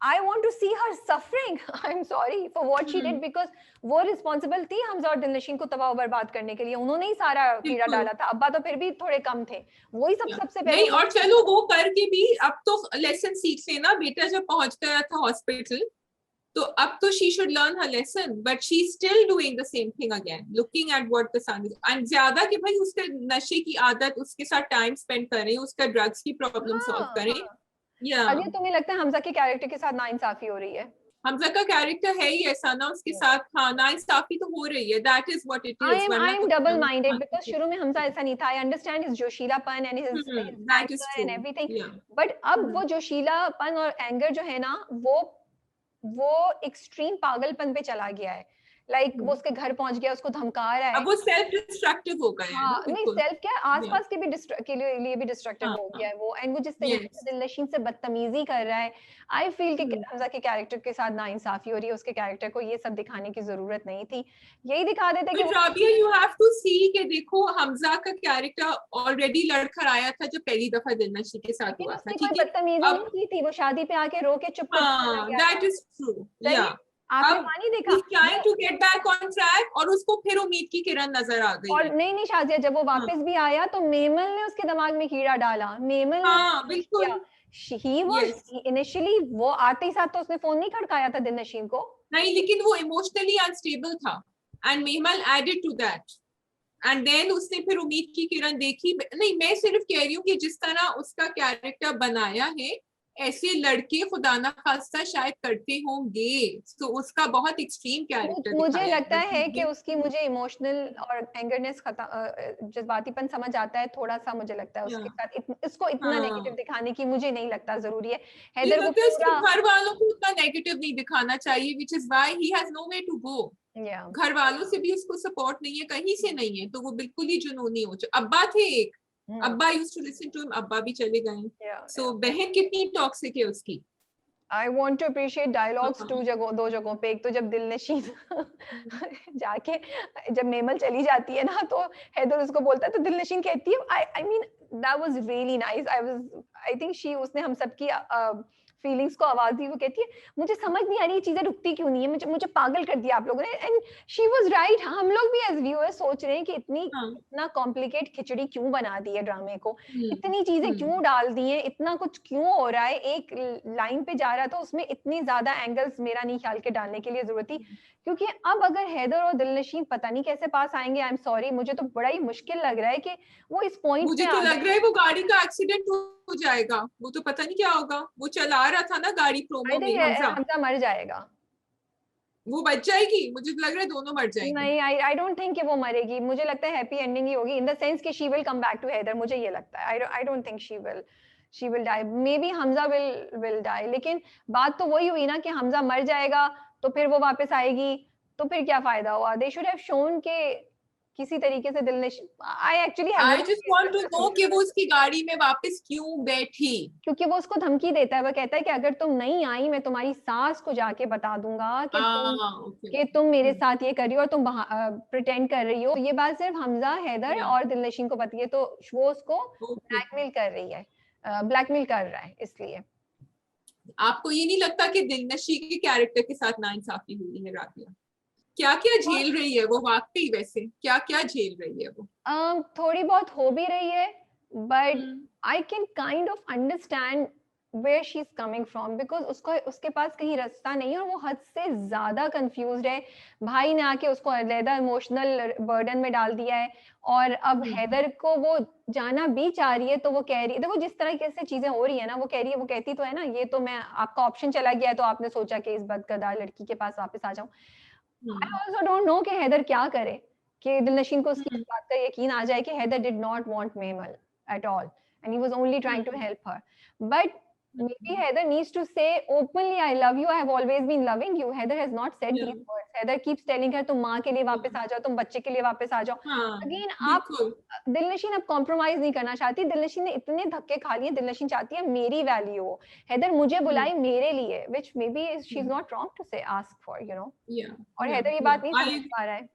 Speaker 1: I want to see her suffering. I'm sorry for what she did, because वो responsible थी हमजा और दिलनशीन को तबाह बर्बाद करने के लिए. उन्होंने ही सारा कीड़ा डाला था. अब्बा तो फिर भी थोड़े कम थे. वही सबसे पहले.
Speaker 2: नहीं, और चलो वो करके भी अब तो लेसन सीख लेना. बेटा जब पहुंच गया था हॉस्पिटल तो अब तो she should learn her lesson, but she's still doing the same thing again, looking at what the son is, and ज्यादा कि भाई उसके नशे की आदत, उसके साथ टाइम स्पेंड करें, उसका ड्रग्स की प्रॉब्लम सॉल्व
Speaker 1: हाँ
Speaker 2: करें,
Speaker 1: हाँ।
Speaker 2: या
Speaker 1: अरे तुम्हें लगता है हमजा के कैरेक्टर के साथ नाइंसाफी हो रही है?
Speaker 2: हमजा का कैरेक्टर है ही ऐसा ना, उसके साथ हाँ नाइंसाफी तो हो रही है, that is what it is,
Speaker 1: I
Speaker 2: वरना
Speaker 1: am
Speaker 2: तो
Speaker 1: double
Speaker 2: दोनों
Speaker 1: minded because
Speaker 2: की
Speaker 1: शुरू में हमजा ऐसा नहीं था. I understand his जोशीलापन and his
Speaker 2: that is
Speaker 1: anger
Speaker 2: true,
Speaker 1: and everything.
Speaker 2: या
Speaker 1: But अब वो जोशीलापन और एंगर जो है ना, वो एक्सट्रीम पागलपन पे चला गया है. लाइक वो उसके घर पहुंच गया, उसको धमका रहा है.
Speaker 2: अब वो सेल्फ डिस्ट्रक्टिव हो गए हैं ना,
Speaker 1: हाँ, नहीं
Speaker 2: बिल्कुल,
Speaker 1: सेल्फ क्या,
Speaker 2: या
Speaker 1: आस-पास के भी के लिए भी डिस्ट्रक्टिव हो
Speaker 2: हाँ
Speaker 1: गया है वो. एंड वो जिस तरीके से
Speaker 2: यस,
Speaker 1: दिलनशीन से बदतमीजी कर रहा है, आई फील कि हमजा के कैरेक्टर के साथ नाइंसाफी हो रही है. उसके कैरेक्टर को ये सब दिखाने की जरूरत नहीं थी. यही दिखा देते कि
Speaker 2: बट
Speaker 1: वो
Speaker 2: राबिया यू हैव टू सी कि देखो हमजा का कैरेक्टर ऑलरेडी लड़खड़ आया था जब पहली दफा दिलनशी के साथ
Speaker 1: लेकिन
Speaker 2: हुआ था,
Speaker 1: उसने कोई
Speaker 2: ठीक है।
Speaker 1: बदतमीजी
Speaker 2: अब
Speaker 1: नहीं की थी. वो शादी पे आके रो के चुप करके चला
Speaker 2: हाँ
Speaker 1: गया था.
Speaker 2: दैट इज ट्रू,
Speaker 1: सही
Speaker 2: या
Speaker 1: है? आपने
Speaker 2: अब
Speaker 1: वहाँ नहीं देखा?
Speaker 2: he's trying
Speaker 1: वो
Speaker 2: to get back on track और उसको फिर उम्मीद की किरण नजर आ गई
Speaker 1: और
Speaker 2: है।
Speaker 1: नहीं, नहीं शाज़िया, जब वो
Speaker 2: हाँ
Speaker 1: वापस भी आया तो मेमल ने उसके दिमाग में कीड़ा डाला. मेमल ने
Speaker 2: हाँ
Speaker 1: कुछ किया.
Speaker 2: बिल्कुल,
Speaker 1: ही वाज़
Speaker 2: यस,
Speaker 1: इनिशियली वो आते ही साथ तो उसने फ़ोन नहीं खड़काया था दिलनशीन को.
Speaker 2: नहीं लेकिन वो इमोशनली अनस्टेबल था and Mehmal added to that, and then उसने फिर उम्मीद की किरण देखी। नहीं मैं सिर्फ कह रही हूँ कि जिस तरह उसका कैरेक्टर बनाया है ऐसे लड़के खुदा ना खास्ता शायद करते होंगे, तो उसका बहुत एक्सट्रीम कैरेक्टर
Speaker 1: मुझे
Speaker 2: दिखाया है,
Speaker 1: लगता
Speaker 2: बट
Speaker 1: है कि उसकी मुझे इमोशनल और एंगरनेस जज्बातीपन समझ आता है थोड़ा-सा. मुझे लगता है उसके साथ इसको इतना नेगेटिव
Speaker 2: हाँ
Speaker 1: दिखाने की मुझे नहीं लगता ज़रूरी है.
Speaker 2: मुझे
Speaker 1: हैदर को
Speaker 2: लगता है इसके
Speaker 1: पूरा
Speaker 2: घर वालों को उतना नेगेटिव नहीं दिखाना चाहिए, which is why he has no way to go.
Speaker 1: या
Speaker 2: घर वालों से भी उसको सपोर्ट नहीं है, कहीं से नहीं है, तो वो बिल्कुल ही जुनूनी हो चुका। अब्बा थे एक,
Speaker 1: हुँ,
Speaker 2: अब्बा used to listen to him, अब्बा भी चले गए।
Speaker 1: या
Speaker 2: सो बहन कितनी टॉक्सिक है उसकी।
Speaker 1: I want to appreciate dialogues
Speaker 2: हाँ,
Speaker 1: 2 जगहों 2 जगहों पे. एक तो जब दिलनशीन जाके जब मेमल चली जाती है ना, तो हैदर उसको बोलता है तो दिलनशीन कहती है, I I mean that was really nice. I think she उसने हम सबकी फीलिंग्स को आवाज दी. वो कहती है मुझे समझ नहीं आ रही ये चीजें रुकती क्यों नहीं है, मुझे मुझे पागल कर दिया आप लोगों ने. And she was right. हम लोग भी एज व्यूअर सोच रहे हैं कि
Speaker 2: हाँ,
Speaker 1: इतना कॉम्प्लिकेट खिचड़ी क्यों बना दी है ड्रामे को.
Speaker 2: हम्म,
Speaker 1: इतनी चीजें
Speaker 2: हम्म,
Speaker 1: क्यों डाल दी हैं, इतना कुछ क्यों हो रहा है. एक लाइन पे जा रहा था उसमें इतनी ज्यादा एंगल्स मेरा नहीं ख्याल के डालने की लिए जरूरत थी. क्योंकि अब अगर हैदर और दिलनशीन पता नहीं कैसे पास आएंगे, आई एम सॉरी, मुझे तो बड़ा ही मुश्किल लग रहा है कि वो इस पॉइंट
Speaker 2: मुझे
Speaker 1: पे
Speaker 2: तो
Speaker 1: आ
Speaker 2: लग
Speaker 1: गए.
Speaker 2: रहा है वो गाड़ी का एक्सीडेंट हो जाएगा, वो तो पता नहीं क्या होगा, वो चला रहा था ना गाड़ी
Speaker 1: आई
Speaker 2: प्रोमो
Speaker 1: थिंक
Speaker 2: में हमजा,
Speaker 1: हमजा मर जाएगा.
Speaker 2: वो बच जाएगी, मुझे तो लग रहा है दोनों मर जाएंगे।
Speaker 1: नहीं, आई आई डोंट थिंक कि वो मरेगी. मुझे लगता है हैप्पी एंडिंग ही होगी इन द सेंस कि she will come back to Haider. मुझे ये लगता है. I don't think she will die. Maybe Hamza will die. लेकिन बात तो वही हुई ना कि हमजा मर जाएगा तो फिर वो वापस आएगी, तो फिर क्या फायदा हुआ. दे शुड हैव शोन के किसी तरीके से Dilnasheen. I actually have
Speaker 2: I
Speaker 1: know
Speaker 2: just want to know कि वो उसकी गाड़ी में वापस क्यों बैठी।
Speaker 1: क्योंकि वो उसको धमकी देता है. वो कहता है कि अगर तुम नहीं आई मैं तुम्हारी सास को जाके बता दूंगा
Speaker 2: ओके,
Speaker 1: कि तुम मेरे साथ ये कर रही हो और तुम प्रिटेंड कर रही हो. ये बात सिर्फ हमजा, हैदर
Speaker 2: या
Speaker 1: और दिलनशीन को पता है, तो वो उसको
Speaker 2: ओके।
Speaker 1: ब्लैकमेल कर रही है, ब्लैकमेल कर रहा है इसलिए.
Speaker 2: आपको ये नहीं लगता कि दिलनशी के कैरेक्टर के साथ नाइंसाफी हुई है राबिया? क्या क्या झेल रही है वो वाकई, वैसे क्या क्या झेल रही है वो?
Speaker 1: थोड़ी बहुत हो भी रही है, but
Speaker 2: hmm,
Speaker 1: I can kind of understand where she is coming from, because उसको उसके पास कहीं रास्ता नहीं है और वो हद से ज्यादा कंफ्यूज्ड है. भाई ने आके उसको अलहदा इमोशनल बर्डन में डाल दिया है. और अब
Speaker 2: हम्म,
Speaker 1: हैदर को वो जाना भी चाह रही है, तो वो कह रही है, देखो जिस तरह से चीजें हो रही है ना, वो कह रही है, वो कहती तो है ना, ये तो मैं आपका ऑप्शन चला गया है तो आपने सोचा कि इस बदकिरदार लड़की के पास वापस आ जाऊं. आई
Speaker 2: हम्म,
Speaker 1: ऑल्सो डोंट नो कि हैदर क्या करे, कि दिलनशीन को उसकी इस
Speaker 2: हम्म,
Speaker 1: बात का यकीन आ जाए कि हैदर डिड नॉट वांट मेमल at all and he was only trying to
Speaker 2: hmm,
Speaker 1: help her. But maybe
Speaker 2: hmm,
Speaker 1: Heather needs to say openly, I love you, I have always been loving you. Heather has not said
Speaker 2: yeah,
Speaker 1: these words. Heather keeps telling her तुम माँ के लिए वापस
Speaker 2: yeah,
Speaker 1: आ जाओ, तुम बच्चे के लिए वापस आ जाओ.
Speaker 2: हाँ
Speaker 1: Again आप
Speaker 2: बिल्कुल,
Speaker 1: दिलनशीन अब कॉम्प्रोमाइज नहीं करना चाहती. दिलनशीन ने इतने धक्के खा लिए. दिलनशीन चाहती है मेरी वैल्यू हो. हैदर मुझे
Speaker 2: हम्म,
Speaker 1: बुलाई मेरे लिए, which maybe she is
Speaker 2: hmm,
Speaker 1: not wrong to say ask for, you know.
Speaker 2: yeah,
Speaker 1: और
Speaker 2: yeah,
Speaker 1: हैदर ये
Speaker 2: yeah,
Speaker 1: बात नहीं
Speaker 2: I
Speaker 1: समझ
Speaker 2: agree.
Speaker 1: पा रहा है.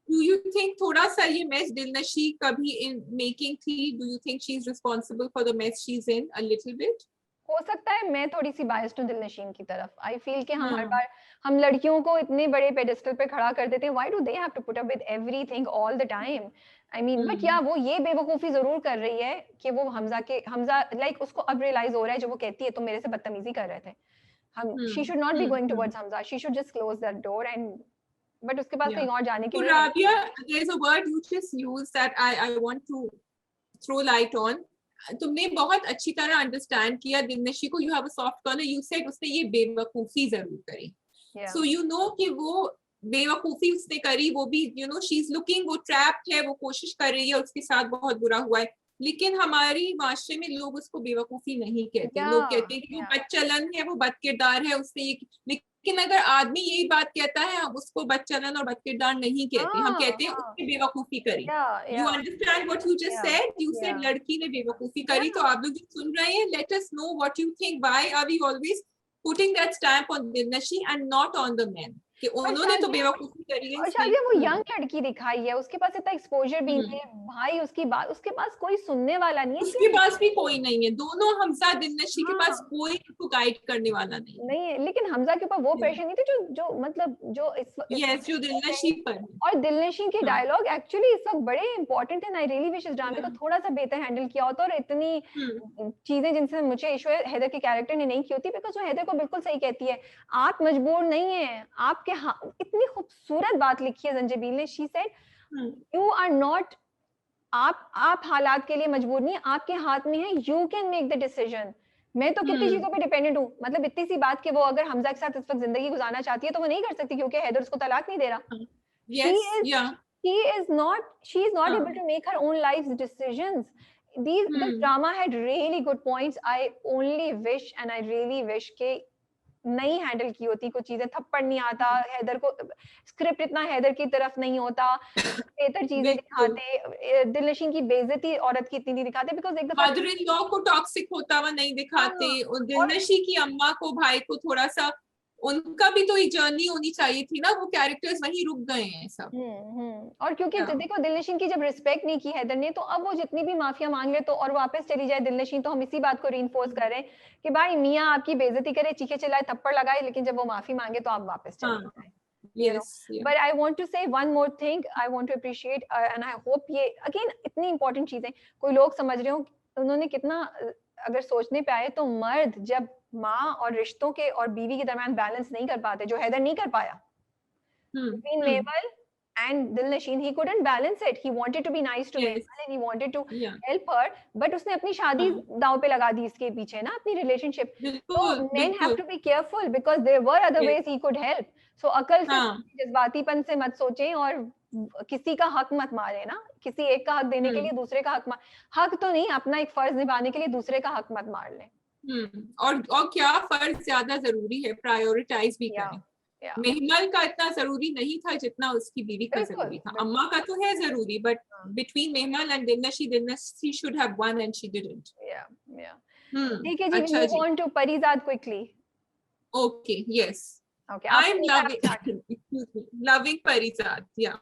Speaker 2: Do you think थोड़ा सा ये mess दिलनशी कभी in making थी? Do you think she's responsible for the mess she's in a little bit?
Speaker 1: हो सकता है. मैं थोड़ी सी बायस्ड हूँ दिलनशीन की तरफ. आई फील कि हम हर
Speaker 2: हाँ,
Speaker 1: बार हम लड़कियों को इतने बड़े पेडेस्टल पे खड़ा कर देते हैं. Why do they have to put up with everything all the time. I mean but yeah
Speaker 2: hmm,
Speaker 1: वो ये बेवकूफी जरूर कर रही है कि वो हमजा लाइक उसको अब रियलाइज हो रहा है, जो वो कहती है तुम मेरे से बदतमीजी कर रहे थे. हम she should not be going towards Hamza, she should just close that door and but उसके पास
Speaker 2: Yeah.
Speaker 1: कहीं और जाने के
Speaker 2: So
Speaker 1: लिए
Speaker 2: Rabia, there's a word you just used that I want to throw light on. तुमने बहुत अच्छी तरह अंडरस्टैंड किया दिलनशी को, you have a soft corner, you said उसने ये बेवकूफी जरूर करी, सो यू नो कि वो बेवकूफी उसने करी, वो भी you know she is looking, वो ट्रैप्ड है, वो कोशिश कर रही है, उसके साथ बहुत बुरा हुआ है, लेकिन हमारी माशरे में लोग उसको बेवकूफी नहीं कहते, लोग कहते हैं कि वो बदचलन है, वो बदकिरदार है, उसने ये, लेकिन अगर आदमी यही बात कहता है हम उसको बदचलन और बदकिरदार नहीं कहते, हम कहते हैं उसने बेवकूफी करी। You understand what you just said, you said लड़की ने बेवकूफी करी, तो आप लोग जो सुन रहे हैं, let us know what you think, why are we always putting that stamp on Dilnashi and not on the men कि उन्होंने तो बेवकूफी करी है।
Speaker 1: और शायद वो यंग लड़की दिखाई है, उसके पास इतना एक्सपोजर भी नहीं है भाई, उसकी बात, उसके पास कोई सुनने वाला नहीं है,
Speaker 2: उसके पास भी कोई नहीं है, दोनों हमजा दिलनशी के पास कोई उसको गाइड करने वाला नहीं है,
Speaker 1: लेकिन हमजा के ऊपर वो प्रेशर नहीं थे जो जो मतलब जो
Speaker 2: यस जो दिलनशी पर।
Speaker 1: और दिलनशी के डायलॉग एक्चुअली इस वक्त बड़े इंपॉर्टेंट है, आई रियली विश इस ड्रामे को थोड़ा सा बेहतर हैंडल किया होता, और इतनी चीजें जिनसे मुझे इशू है हैदर के कैरेक्टर ने नहीं की होती, बिकॉज वो हैदर को बिल्कुल सही कहती है, आप मजबूर नहीं है, आपके इतनी खूबसूरत बात लिखी है जंजीबील ने, she said you are not, आप हालात के लिए मजबूर नहीं, आपके हाथ में है, you can make the decision. मैं तो कितनी चीजों पे डिपेंडेंट हूँ, मतलब इतनी सी बात कि वो अगर हमजा के साथ इस वक्त जिंदगी गुजारना चाहती है तो वो नहीं कर सकती क्योंकि हैदर उसको तलाक नहीं दे रहा। She is not able to make her own life's decisions. This drama had really good points. I only wish and I really wish के नहीं हैंडल की होती कुछ चीजें, थप्पड़ नहीं आता हैदर को, स्क्रिप्ट इतना हैदर की तरफ नहीं होता, बेहतर चीजें दिखाते, दिलनशी की बेइज्जती औरत की इतनी नहीं दिखाते, बिकॉज एक
Speaker 2: मदर इन लॉ को टॉक्सिक होता हुआ नहीं दिखाते, और दिलनशी की अम्मा को, भाई को थोड़ा सा, उनका भी तो एक जर्नी होनी चाहिए थी ना, वो कैरेक्टर्स वहीं रुक गए हैं सब।
Speaker 1: और क्योंकि देखो दिलनशी की जब रिस्पेक्ट नहीं की हैदर ने, तो अब वो जितनी भी माफिया मांग ले तो और वापस चली जाए दिलनशी, तो हम इसी बात को रीइंफोर्स कर रहे हैं कि भाई मियां आपकी बेइज्जती करे, चीखे चिल्लाए, थप्पड़ लगाए, लेकिन जब वो माफी मांगे तो आप वापस चले जाए।
Speaker 2: Yes,
Speaker 1: but I want to say one more thing, I want to appreciate and I hope ये again इतनी important चीजें कोई लोग समझ रहे हो उन्होंने कितना अगर सोचने पे आए, तो मर्द जब माँ और रिश्तों के और बीवी के दरमियान बैलेंस नहीं कर पाते, जो हैदर नहीं कर पाया between Mabel and Dilnashin, he couldn't balance it, he wanted to be nice to Mabel and he wanted to help her, but उसने अपनी शादी दांव पे लगा दी इसके पीछे ना, अपनी relationship, so men have to be careful because there were other ways he could help, so अकल से जज्बातीपन से मत सोचें और किसी का हक मत मारे ना, किसी एक का हक देने के लिए दूसरे का हक तो नहीं, अपना एक फर्ज निभाने के लिए दूसरे का हक मत मार ले।
Speaker 2: और क्या फर्ज ज्यादा जरूरी है, प्रायोरिटाइज भी करें। मेहमल का इतना जरूरी नहीं था जितना उसकी बीवी का जरूरी था, अम्मा का तो है जरूरी, but between Mehmal and Dilnashi should have won and she didn't.
Speaker 1: ठीक है जी, we move on to Parizad quickly.
Speaker 2: Okay, yes.
Speaker 1: Okay,
Speaker 2: I'm loving Parizad. Yeah.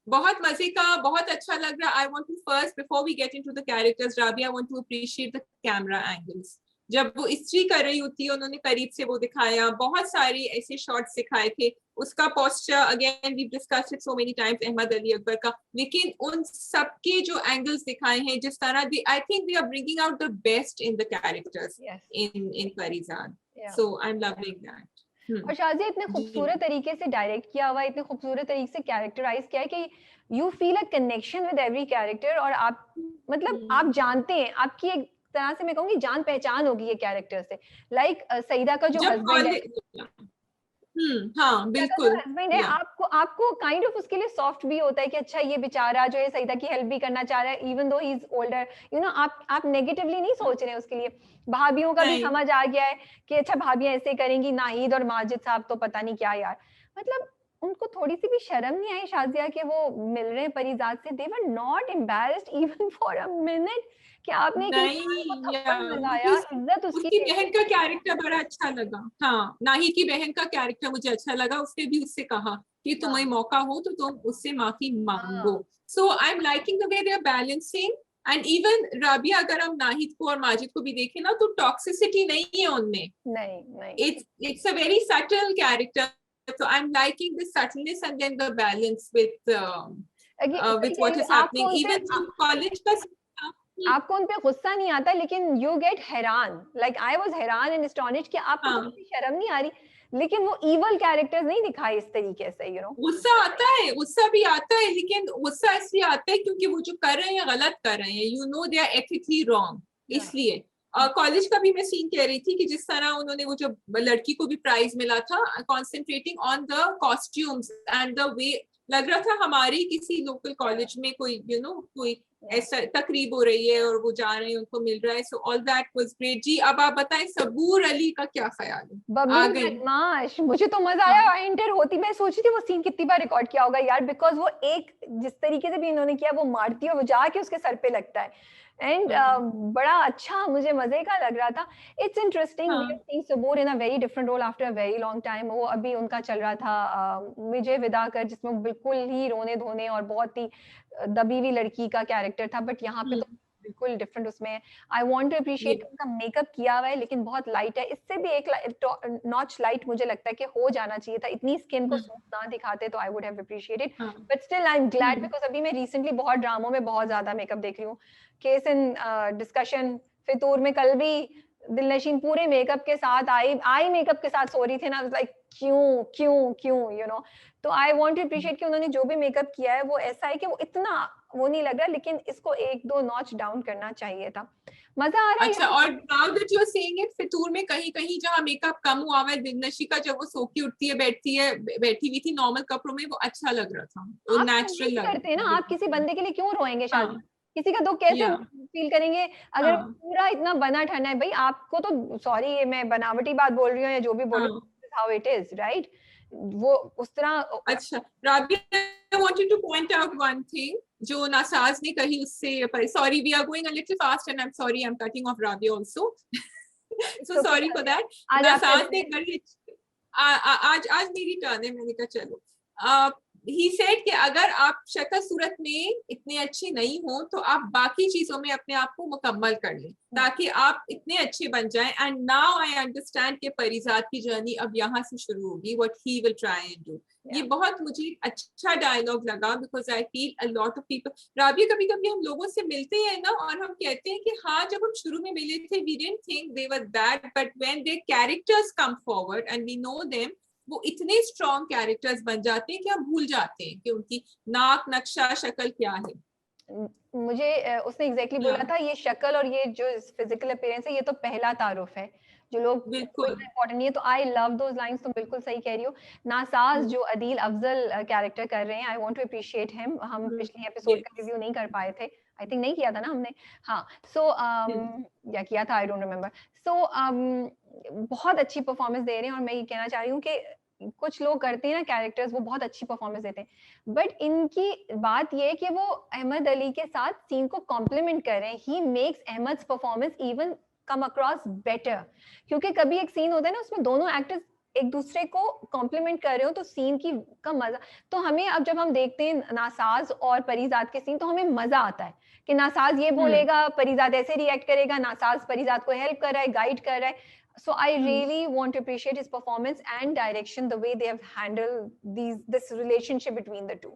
Speaker 2: बहुत मजे का, बहुत अच्छा लग रहा। I want to first, before we get into the characters, Rabia, I want to appreciate the camera angles. जब वो इस्त्री कर रही होती है, उन्होंने करीब से वो दिखाया, बहुत सारे ऐसे शॉट्स दिखाए थे, उसका posture again we discussed it so many times Ahmad Ali Akbar का, लेकिन उन सबके जो एंगल्स दिखाए हैं, जिस तरह I think they are bringing out the best in the characters in Parizaad, so I am loving that.
Speaker 1: और शाजिया इतने खूबसूरत तरीके से डायरेक्ट किया हुआ है, इतने खूबसूरत तरीके से कैरेक्टराइज किया है कि you feel a connection with every character, और आप मतलब आप जानते हैं, आपकी एक तरह से मैं कहूंगी जान पहचान होगी ये कैरेक्टर से, लाइक सईदा का जो हस्बैंड है,
Speaker 2: हाँ बिल्कुल,
Speaker 1: हस्बैंड है, आपको काइंड ऑफ उसके लिए सॉफ्ट भी होता है कि अच्छा ये बेचारा जो है सईदा की हेल्प भी करना चाह रहा है, even though he is older, you know, आप नेगेटिवली नहीं सोच रहे हैं उसके लिए। भाभियों का भी समझ आ गया है कि अच्छा भाभियां ऐसे करेंगी, नाहिद और माजिद साहब तो पता नहीं क्या यार, मतलब उनको थोड़ी सी भी शर्म नहीं आई शाजिया के वो मिल रहे हैं परिजाद से, they were not embarrassed even for a minute कि आपने लगाया, इज्जत
Speaker 2: उसकी बहन का कैरेक्टर बड़ा अच्छा लगा। हाँ, नाहिद की बहन का कैरेक्टर मुझे अच्छा लगा, उसने भी उससे कहा कि तुम्हें मौका हो तो तुम उससे माफी मांगो, so I am liking the way they are balancing, and even Rabia अगर हम नाहिद को और माजिद को भी देखें ना, तो टॉक्सिसिटी नहीं है उनमें,
Speaker 1: नहीं,
Speaker 2: it's a very subtle character, so I'm liking the subtleness and then the balance with what is happening, even from college का
Speaker 1: आपको उन पे गुस्सा नहीं आता, लेकिन यू गेट हैरान, लाइक आई वाज हैरान एंड एस्टोनिश्ड कि आपको तो
Speaker 2: हाँ,
Speaker 1: कोई शर्म नहीं आ रही, लेकिन वो इवल कैरेक्टर्स नहीं दिखाए इस तरीके से, यू नो।
Speaker 2: गुस्सा आता है, गुस्सा भी आता है, लेकिन गुस्सा इसलिए आता है क्योंकि वो जो कर रहे हैं गलत कर रहे हैं, you know they are ethically wrong, इसलिए। कॉलेज का भी मैं सीन कह रही थी कि जिस तरह उन्होंने वो जो लड़की को भी प्राइज मिला था, concentrating on the costumes and the way, लग रहा था हमारी किसी लोकल कॉलेज में कोई कोई ऐसा तकरीब हो रही है और वो जा रहे हैं, उनको मिल रहा है, so all that was great. जी अब आप बताएं सबूर अली का क्या ख्याल है? आ
Speaker 1: बबली
Speaker 2: गई।
Speaker 1: बदमाश, मुझे तो मजा
Speaker 2: हाँ,
Speaker 1: आया एंटर होती, मैं सोच रही थी वो सीन कितनी बार रिकॉर्ड किया होगा यार, बिकॉज वो एक जिस तरीके से भी इन्होंने किया, वो मारती है, वो जाके उसके सर पे लगता है, एंड बड़ा अच्छा, मुझे मजे का लग रहा था। इट्स इंटरेस्टिंग, वी हैव
Speaker 2: हाँ,
Speaker 1: seen Saboor in a very different role after a very long time. वो अभी उनका चल रहा था मुझे विदा कर, जिसमें वो बिल्कुल ही रोने धोने और बहुत ही दबी हुई लड़की का कैरेक्टर था, बट यहाँ पे तो बिल्कुल डिफरेंट उसमें है। आई वांट टू
Speaker 2: ये,
Speaker 1: अप्रिशिएट उनका मेकअप किया हुआ है, लेकिन बहुत लाइट है, इससे भी एक नॉच लाइट मुझे लगता है कि हो जाना चाहिए था, इतनी स्किन को स्मूथ ना दिखाते तो आई वुड हैव अप्रिशिएटेड,
Speaker 2: हाँ,
Speaker 1: but still I am glad, because अभी मैं रिसेंटली बहुत ड्रामों में बहुत ज्यादा मेकअप देख रही हूँ। केस इन डिस्कशन फितूर में कल भी दिलनशीन पूरे मेकअप के साथ, आई मेकअप के साथ सो रही थी ना, लाइक क्यों क्यों क्यों, यू नो। तो आई वांट टू अप्रिशिएट कि उन्होंने जो भी मेकअप किया है वो ऐसा है कि वो इतना वो नहीं लग रहा, लेकिन इसको एक दो नॉच डाउन करना चाहिए था। मजा आ रहा है
Speaker 2: अच्छा।
Speaker 1: यहाँ
Speaker 2: और now that you are saying it, Fitoor में कहीं कहीं जहाँ मेकअप कम हुआ हुआ है, दिलनशी का जब वो सो के उठती है, बैठी हुई थी नॉर्मल कपड़ों में, वो अच्छा लग रहा था, वो
Speaker 1: आप
Speaker 2: नेचुरल
Speaker 1: कन्विंस
Speaker 2: लग
Speaker 1: करते हैं ना,
Speaker 2: रहा
Speaker 1: आप किसी
Speaker 2: था।
Speaker 1: बंदे के लिए क्यों रोएंगे शादी,
Speaker 2: हाँ,
Speaker 1: किसी का दुख कैसे
Speaker 2: या,
Speaker 1: फील करेंगे अगर वो
Speaker 2: हाँ,
Speaker 1: पूरा इतना बना ठना है। भाई आपको तो, सॉरी ये मैं बनावटी बात बोल रही हूँ या जो भी बोल रही
Speaker 2: हाँ।
Speaker 1: हूँ, हाउ इट इज राइट, वो उस तरह।
Speaker 2: अच्छा Rabia, I wanted to point out one thing जो नासाज ने कही उससे, sorry we are going a little fast and I am sorry, I am cutting off Rabia also,
Speaker 1: it's
Speaker 2: so
Speaker 1: okay
Speaker 2: sorry for that.
Speaker 1: आज आपका
Speaker 2: नासाज
Speaker 1: दिन
Speaker 2: ने
Speaker 1: है।
Speaker 2: कही, आज आज मेरी टर्न है, मैंने कहा चलो। ही सेड कि अगर आप शक्ल सूरत में इतने अच्छे नहीं हो तो आप बाकी चीजों में अपने आप को मुकम्मल कर लें ताकि आप इतने अच्छे बन जाएं। एंड नाउ आई अंडरस्टैंड कि परिजात की जर्नी अब यहाँ से शुरू होगी, what he will try and do. ये बहुत मुझे अच्छा डायलॉग लगा, because I feel a lot of people, Rabia, कभी कभी हम लोगों से मिलते हैं ना और हम कहते हैं कि हाँ जब हम शुरू में मिले थे we didn't think they were that, but when their characters come forward and we know them, वो इतने स्ट्रॉन्ग कैरेक्टर्स बन जाते हैं कि हम भूल जाते हैं कि उनकी नाक नक्शा शक्ल क्या है।
Speaker 1: मुझे उसने एग्जैक्टली बोला
Speaker 2: हाँ,
Speaker 1: था, ये शक्ल और ये जो फिजिकल अपीयरेंस है, ये तो पहला तारुफ है, जो लोग कोई
Speaker 2: बिल्कुल।
Speaker 1: इम्पोर्टेंट नहीं है। तो आई लव दोज लाइंस, तुम बिल्कुल सही कह रही हो। नासाज जो अदील अफजल कैरेक्टर कर रहे हैं, I want to appreciate him. हम पिछले एपिसोड का
Speaker 2: यस।
Speaker 1: रिव्यू नहीं कर पाए थे, आई थिंक नहीं किया था ना हमने। हाँ, सो या किया था, आई डोंट रिमेम्बर। सो बहुत अच्छी परफॉर्मेंस दे रहे हैं, और मैं ये कहना चाह रही हूँ कि कुछ लोग करते हैं ना कैरेक्टर्स, वो बहुत अच्छी परफॉर्मेंस देते हैं, बट इनकी बात ये है कि वो अहमद अली के साथ सीन को कॉम्प्लीमेंट कर रहे हैं। He makes Ahmad performance even come across better, क्योंकि कभी एक सीन होता है ना उसमें दोनों एक्टर्स एक दूसरे को कॉम्प्लीमेंट कर रहे हो, तो सीन की का मजा, तो हमें अब जब हम देखते हैं नासाज और परिजात के सीन, तो हमें मजा आता है कि नासाज ये बोलेगा, परिजात ऐसे रिएक्ट करेगा, नासाज परिजात को हेल्प कर रहा है, गाइड कर रहा है। So I really want to appreciate his performance and direction, the way they have handled this relationship between the two.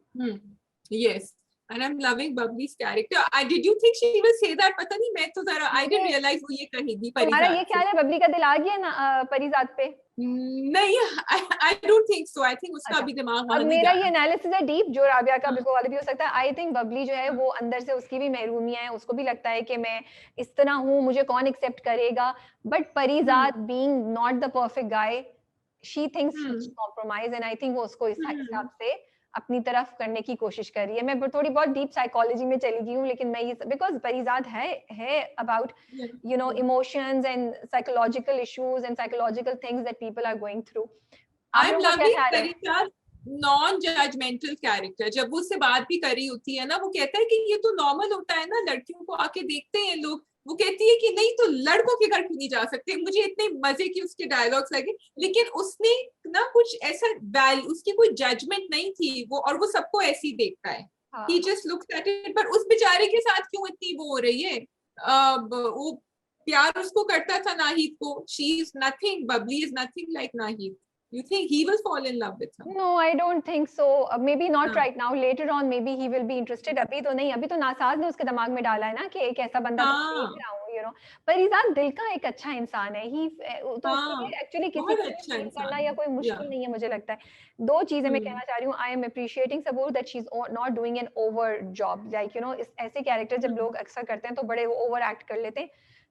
Speaker 2: Yes, and I'm loving Bubbly's character. Did you think she will say that? पता नहीं, मैं तो जरा I didn't
Speaker 1: मुझे
Speaker 2: realize वो ये कहेगी
Speaker 1: तुम्हारा ये
Speaker 2: परिजात से।
Speaker 1: ख्याल है बबली का दिल आ गया ना परिजात पे?
Speaker 2: नहीं, I don't think so. I think उसका
Speaker 1: अच्छा,
Speaker 2: अभी दिमाग
Speaker 1: अब
Speaker 2: वहां नहीं
Speaker 1: मेरा
Speaker 2: जा
Speaker 1: ये
Speaker 2: रहा।
Speaker 1: एनालिसिस है डीप, जो राबिया का
Speaker 2: हाँ,
Speaker 1: बिल्कुल वाले भी हो सकता है। आई थिंक बबली जो है
Speaker 2: हाँ,
Speaker 1: वो अंदर से उसकी भी महरूमियां है, उसको भी लगता है कि मैं इस तरह हूँ, मुझे कौन एक्सेप्ट करेगा। But Parijat being not the perfect guy, she thinks she
Speaker 2: hmm,
Speaker 1: compromise, and I think वो उसको इस
Speaker 2: हम्म,
Speaker 1: हिसाब से अपनी तरफ करने की कोशिश कर रही है। मैं थोड़ी बहुत डीप साइकोलॉजी में चली गई हूँ, लेकिन मैं ये बिकॉज परिजात है about
Speaker 2: yes, yes.
Speaker 1: emotions and psychological issues and psychological things that people are going through. आप
Speaker 2: I'm
Speaker 1: लोगों का क्या
Speaker 2: loving
Speaker 1: ख्याल है?
Speaker 2: परिजात नॉन जजमेंटल कैरेक्टर। जब वो उससे बात भी कर रही होती है ना, वो कहता है कि ये तो नॉर्मल होता है ना, लड़कियों को आके देखते हैं लोग। वो कहती है कि नहीं तो लड़कों के घर क्यों नहीं जा सकते। मुझे इतने मजे की उसके डायलॉग्स लगे, लेकिन उसने ना कुछ ऐसा वैल्यू, उसकी कोई जजमेंट नहीं थी वो, और वो सबको ऐसे ही देखता है। ही
Speaker 1: हाँ,
Speaker 2: जस्ट लुक्स एट इट। पर उस बेचारे के साथ क्यों इतनी वो हो रही है? वो प्यार उसको करता था नाहिद को। She is nothing, Babli is nothing like Nahid. You think he will fall in love with her?
Speaker 1: No, I don't think so. Maybe not
Speaker 2: हाँ.
Speaker 1: right now. Later on, maybe he will be interested. अभी तो नहीं. अभी तो NASA's ने उसके दिमाग में डाला है ना कि एक ऐसा बंदा तो देख
Speaker 2: हाँ,
Speaker 1: रहा हूँ, you know. परिजात दिल का एक अच्छा इंसान है. तो उसके
Speaker 2: हाँ,
Speaker 1: लिए एक्चुअली किसी
Speaker 2: बहुत
Speaker 1: को
Speaker 2: अच्छा
Speaker 1: फील करना
Speaker 2: इंसान
Speaker 1: या
Speaker 2: है.
Speaker 1: कोई
Speaker 2: या
Speaker 1: मुश्किल नहीं है मुझे लगता है. दो चीजें मैं कहना
Speaker 2: हम्म,
Speaker 1: चाह रही हूँ. I am appreciating Saboor that she is not doing an over job. Like you know, ऐसे कैरेक्टर जब
Speaker 2: हम्म,
Speaker 1: लोग अक्सर करते हैं तो बड़े ओवर एक्ट कर लेते हैं.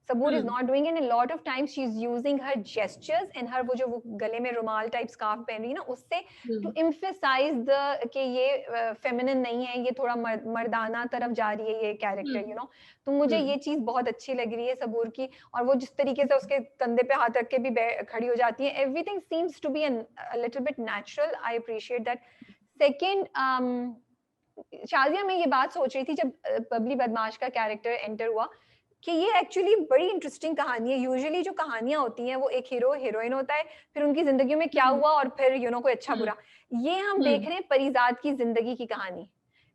Speaker 1: Sabur is
Speaker 2: hmm,
Speaker 1: not doing it. A lot of times she's using her gestures and her वो गले में रुमाल टाइप स्कार्फ पहन रही है ना, उससे to
Speaker 2: हम्म,
Speaker 1: emphasize the कि ये फेमिनिन नहीं है, ये थोड़ा मर्दाना तरफ जा रही है ये कैरेक्टर,
Speaker 2: हम्म,
Speaker 1: you know. तो मुझे
Speaker 2: हम्म,
Speaker 1: ये चीज बहुत अच्छी लग रही है सबूर की. और वो जिस तरीके से उसके कंधे पे हाथ रख के भी खड़ी हो जाती है, everything seems to be a little bit natural. I appreciate that. Second, Shazia मैं ये बात सोच रही थी जब बबली बदमाश का कैरेक्टर एंटर हुआ कि ये एक्चुअली बड़ी इंटरेस्टिंग कहानी है. यूजुअली जो कहानियां होती हैं वो एक हीरो हीरोइन होता है, फिर उनकी जिंदगी में क्या
Speaker 2: हम्म,
Speaker 1: हुआ और फिर यू नो कोई अच्छा
Speaker 2: हम्म,
Speaker 1: बुरा. ये हम देख
Speaker 2: हम्म,
Speaker 1: रहे हैं परिजात की जिंदगी की कहानी.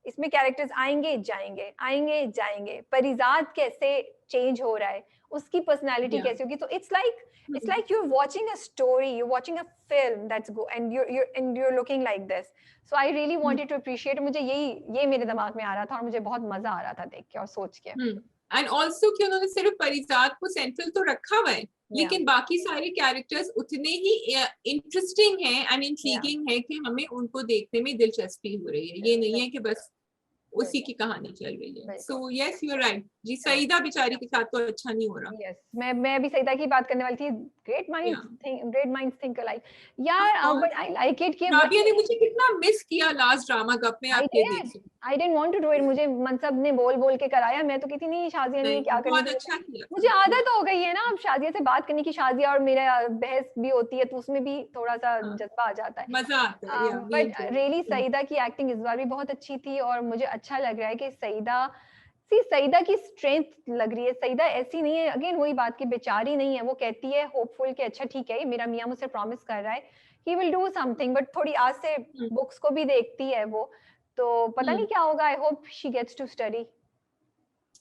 Speaker 1: इसमें कैरेक्टर्स आएंगे जाएंगे, परिजात कैसे चेंज हो रहा है, उसकी पर्सनालिटी
Speaker 2: या
Speaker 1: कैसे होगी. तो it's like you are watching a story, you watching a film that's go and you're looking like this. So I really wanted to appreciate. मुझे ये मेरे दिमाग में आ रहा था और मुझे बहुत मजा आ रहा था देख के और सोच के.
Speaker 2: एंड ऑल्सो कि उन्होंने सिर्फ परिजात को सेंट्रल तो रखा हुआ है,
Speaker 1: या
Speaker 2: लेकिन बाकी सारे कैरेक्टर्स उतने ही इंटरेस्टिंग हैं एंड
Speaker 1: या
Speaker 2: इंट्रीगिंग है कि हमें उनको देखने में दिलचस्पी हो रही है. ये नहीं है कि बस उसी
Speaker 1: बिल्कुल
Speaker 2: की कहानी चल रही है.
Speaker 1: बिल्कुल.
Speaker 2: So yes, you are right जी.
Speaker 1: या
Speaker 2: सईदा बेचारी के साथ तो अच्छा नहीं हो रहा.
Speaker 1: यस, मैं अभी सईदा की बात करने वाली थी.
Speaker 2: Yeah
Speaker 1: great minds think alike.
Speaker 2: Of
Speaker 1: यार
Speaker 2: course,
Speaker 1: but I like it कि
Speaker 2: राबिया ने
Speaker 1: वही.
Speaker 2: मुझे कितना मिस किया लास्ट ड्रामा कप में,
Speaker 1: आई
Speaker 2: आप ये
Speaker 1: डिड
Speaker 2: देखिए.
Speaker 1: I didn't want to do it. मुझे मनसब ने बोल बोल के कराया. मैं तो कहती नहीं शाजिया नहीं
Speaker 2: नहीं,
Speaker 1: क्या करने
Speaker 2: बहुत
Speaker 1: की.
Speaker 2: अच्छा किया
Speaker 1: मुझे
Speaker 2: था.
Speaker 1: आदत हो गई है ना अब शाजिया से बात करने की. शाजिया और मेरा बहस भी होती है तो उसमें भी थोड़ा सा
Speaker 2: हाँ,
Speaker 1: जज्बा आ जाता है.
Speaker 2: मजा आता है. Yeah we
Speaker 1: but really
Speaker 2: enjoy.
Speaker 1: Saeeda की एक्टिंग इस बार भी बहुत अच्छी थी और मुझे अच्छा लग रहा है कि सईदा की स्ट्रेंथ लग रही है. सईदा ऐसी नहीं है, अगेन वही बात की बेचारी नहीं है. वो कहती है होपफुल कि अच्छा ठीक है मेरा मियाँ मुझसे प्रॉमिस कर रहा है he will do something. But थोड़ी आज से बुक्स को भी देखती है वो, तो पता नहीं क्या होगा. I hope she gets to study.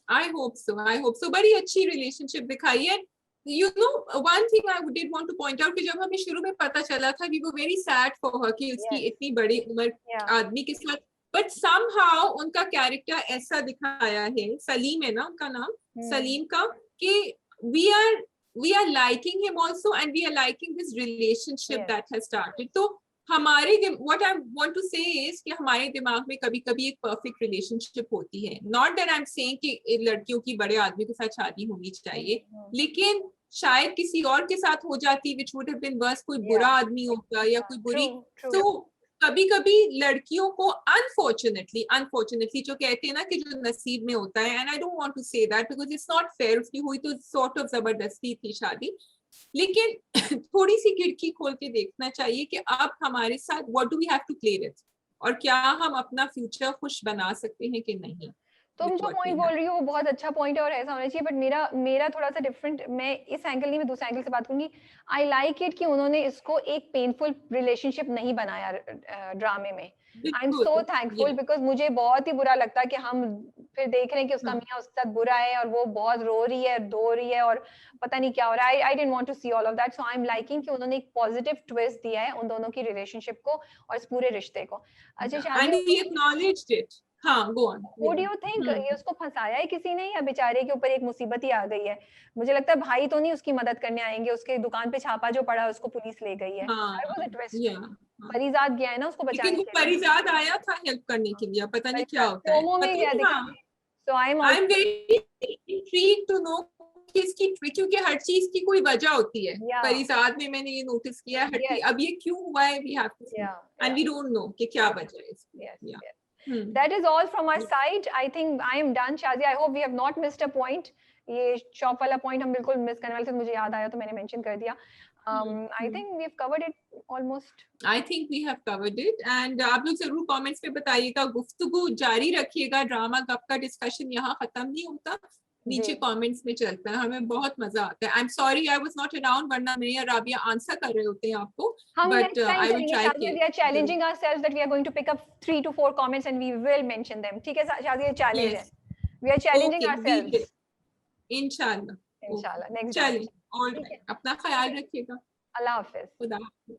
Speaker 2: I hope so, I hope so. बड़ी अच्छी रिलेशनशिप दिखाई है. You know, one thing I did want to point out कि जब हमें शुरू में पता चला था, we were very sad for her कि उसकी
Speaker 1: यस
Speaker 2: इतनी बड़ी उम्र
Speaker 1: या
Speaker 2: आदमी के साथ, बट समहाउ उनका कैरेक्टर ऐसा दिखाया है, सलीम है ना उनका नाम, सलीम का, कि we are we are liking him also and we are liking this relationship
Speaker 1: yes
Speaker 2: that has started. तो हमारे what I want to say is कि हमारे दिमाग में कभी कभी एक परफेक्ट रिलेशनशिप होती है. Not that I am saying कि लड़कियों की बड़े आदमी के साथ शादी होनी चाहिए, लेकिन शायद किसी और के साथ हो जाती, which would have been worse. कोई
Speaker 1: या
Speaker 2: बुरा आदमी होता या कोई
Speaker 1: ट्रू
Speaker 2: बुरी.
Speaker 1: ट्रू.
Speaker 2: तो कभी कभी लड़कियों को अनफॉर्चुनेटली अनफॉर्चुनेटली जो कहते हैं ना कि जो नसीब में होता है, and I don't want to say that because it's not fair. उसकी हुई तो सॉर्ट ऑफ जबरदस्ती थी शादी, लेकिन थोड़ी सी खिड़की खोल के देखना चाहिए कि अब हमारे साथ what do we have to play with, और क्या हम अपना फ्यूचर खुश बना सकते हैं कि नहीं
Speaker 1: तुम
Speaker 2: with
Speaker 1: जो
Speaker 2: what we
Speaker 1: पॉइंट बोल
Speaker 2: have.
Speaker 1: रही हो वो बहुत अच्छा पॉइंट है और ऐसा होना चाहिए. बट मेरा थोड़ा सा डिफरेंट. मैं इस एंगल नहीं, मैं दूसरे एंगल से बात करूंगी. आई लाइक इट कि उन्होंने इसको एक पेनफुल रिलेशनशिप नहीं बनाया ड्रामे में. आई एम सो
Speaker 2: बिल्कुल.
Speaker 1: Thankful
Speaker 2: Yeah.
Speaker 1: बिकॉज मुझे बहुत ही बुरा लगता है कि हम फिर देख रहे हैं कि उसका
Speaker 2: हाँ.
Speaker 1: मियाँ उसके साथ बुरा है और वो बहुत रो रही है धो रही है और पता नहीं क्या हो रहा है. I didn't want to see all of that. So I am liking कि उन्होंने एक पॉजिटिव ट्विस्ट दिया है उन दोनों की रिलेशनशिप को और इस पूरे रिश्ते को. अच्छा
Speaker 2: Yeah. And
Speaker 1: शादी
Speaker 2: he acknowledged it. हाँ, go on.
Speaker 1: What do
Speaker 2: Yeah.
Speaker 1: you think? ये उसको फंसाया है किसी ने या बेचारे के ऊपर एक मुसीबत ही आ गई है. मुझे लगता है भाई तो नहीं उसकी मदद करने आएंगे. उसके दुकान पे छापा जो पड़ा है उसको पुलिस ले गई है.
Speaker 2: हाँ.
Speaker 1: That was a twist.
Speaker 2: Yeah. हाँ.
Speaker 1: परिजात गया है ना उसको
Speaker 2: लेकिन
Speaker 1: बचाने
Speaker 2: वो
Speaker 1: के लिए.
Speaker 2: परिजात आया था हेल्प करने के लिए, पता नहीं क्या
Speaker 1: परिजात
Speaker 2: होता है,
Speaker 1: प्रोमो में
Speaker 2: पता
Speaker 1: गया
Speaker 2: नहीं.
Speaker 1: दिखा.
Speaker 2: हाँ,
Speaker 1: So I'm
Speaker 2: I am
Speaker 1: also
Speaker 2: very intrigued to know कि इसकी, क्योंकि हर चीज की कोई वजह होती है.
Speaker 1: yeah
Speaker 2: परिजात में मैंने ये नोटिस किया है, हर
Speaker 1: yes
Speaker 2: चीज अब ये क्यों हुआ है, we have to see
Speaker 1: yeah
Speaker 2: and
Speaker 1: yeah
Speaker 2: we don't know कि क्या वजह है इसकी.
Speaker 1: yes
Speaker 2: या.
Speaker 1: yes. That is all from our
Speaker 2: Yeah.
Speaker 1: side. I think I am done. Shazia, I hope we have not missed a point. ये shop वाला point हम बिल्कुल मिस करने वाले थे. मुझे याद आया तो मैंने मेंशन कर दिया. I think we have covered it almost.
Speaker 2: I think we have covered it. And आप लोग जरूर कमेंट्स में बताइएगा, गुफ्तगू जारी रखिएगा. ड्रामा कप का डिस्कशन यहाँ खत्म नहीं होता, नीचे
Speaker 1: जी
Speaker 2: कमेंट्स में चलता है. हमें बहुत मजा आता है. I am sorry I was not around, वरना मैं या राबिया आंसर कर रहे होते हैं आपको.
Speaker 1: हम
Speaker 2: but
Speaker 1: next time
Speaker 2: I will
Speaker 1: करेंगे.
Speaker 2: ट्राई
Speaker 1: शाजिया, we are
Speaker 2: के
Speaker 1: challenging ourselves that we are going to pick up 3 to 4 comments and we will mention them. ठीक है शाजिया, चैलेंज है.
Speaker 2: Yes.
Speaker 1: We are challenging
Speaker 2: okay, we
Speaker 1: ourselves.
Speaker 2: Will इंशाल्लाह.
Speaker 1: इंशाल्लाह next
Speaker 2: चलिए,
Speaker 1: direction.
Speaker 2: All
Speaker 1: ठीक है.
Speaker 2: Right. अपना ख्याल रखिएगा.
Speaker 1: अल्लाह हाफिज.
Speaker 2: खुदा हाफिज.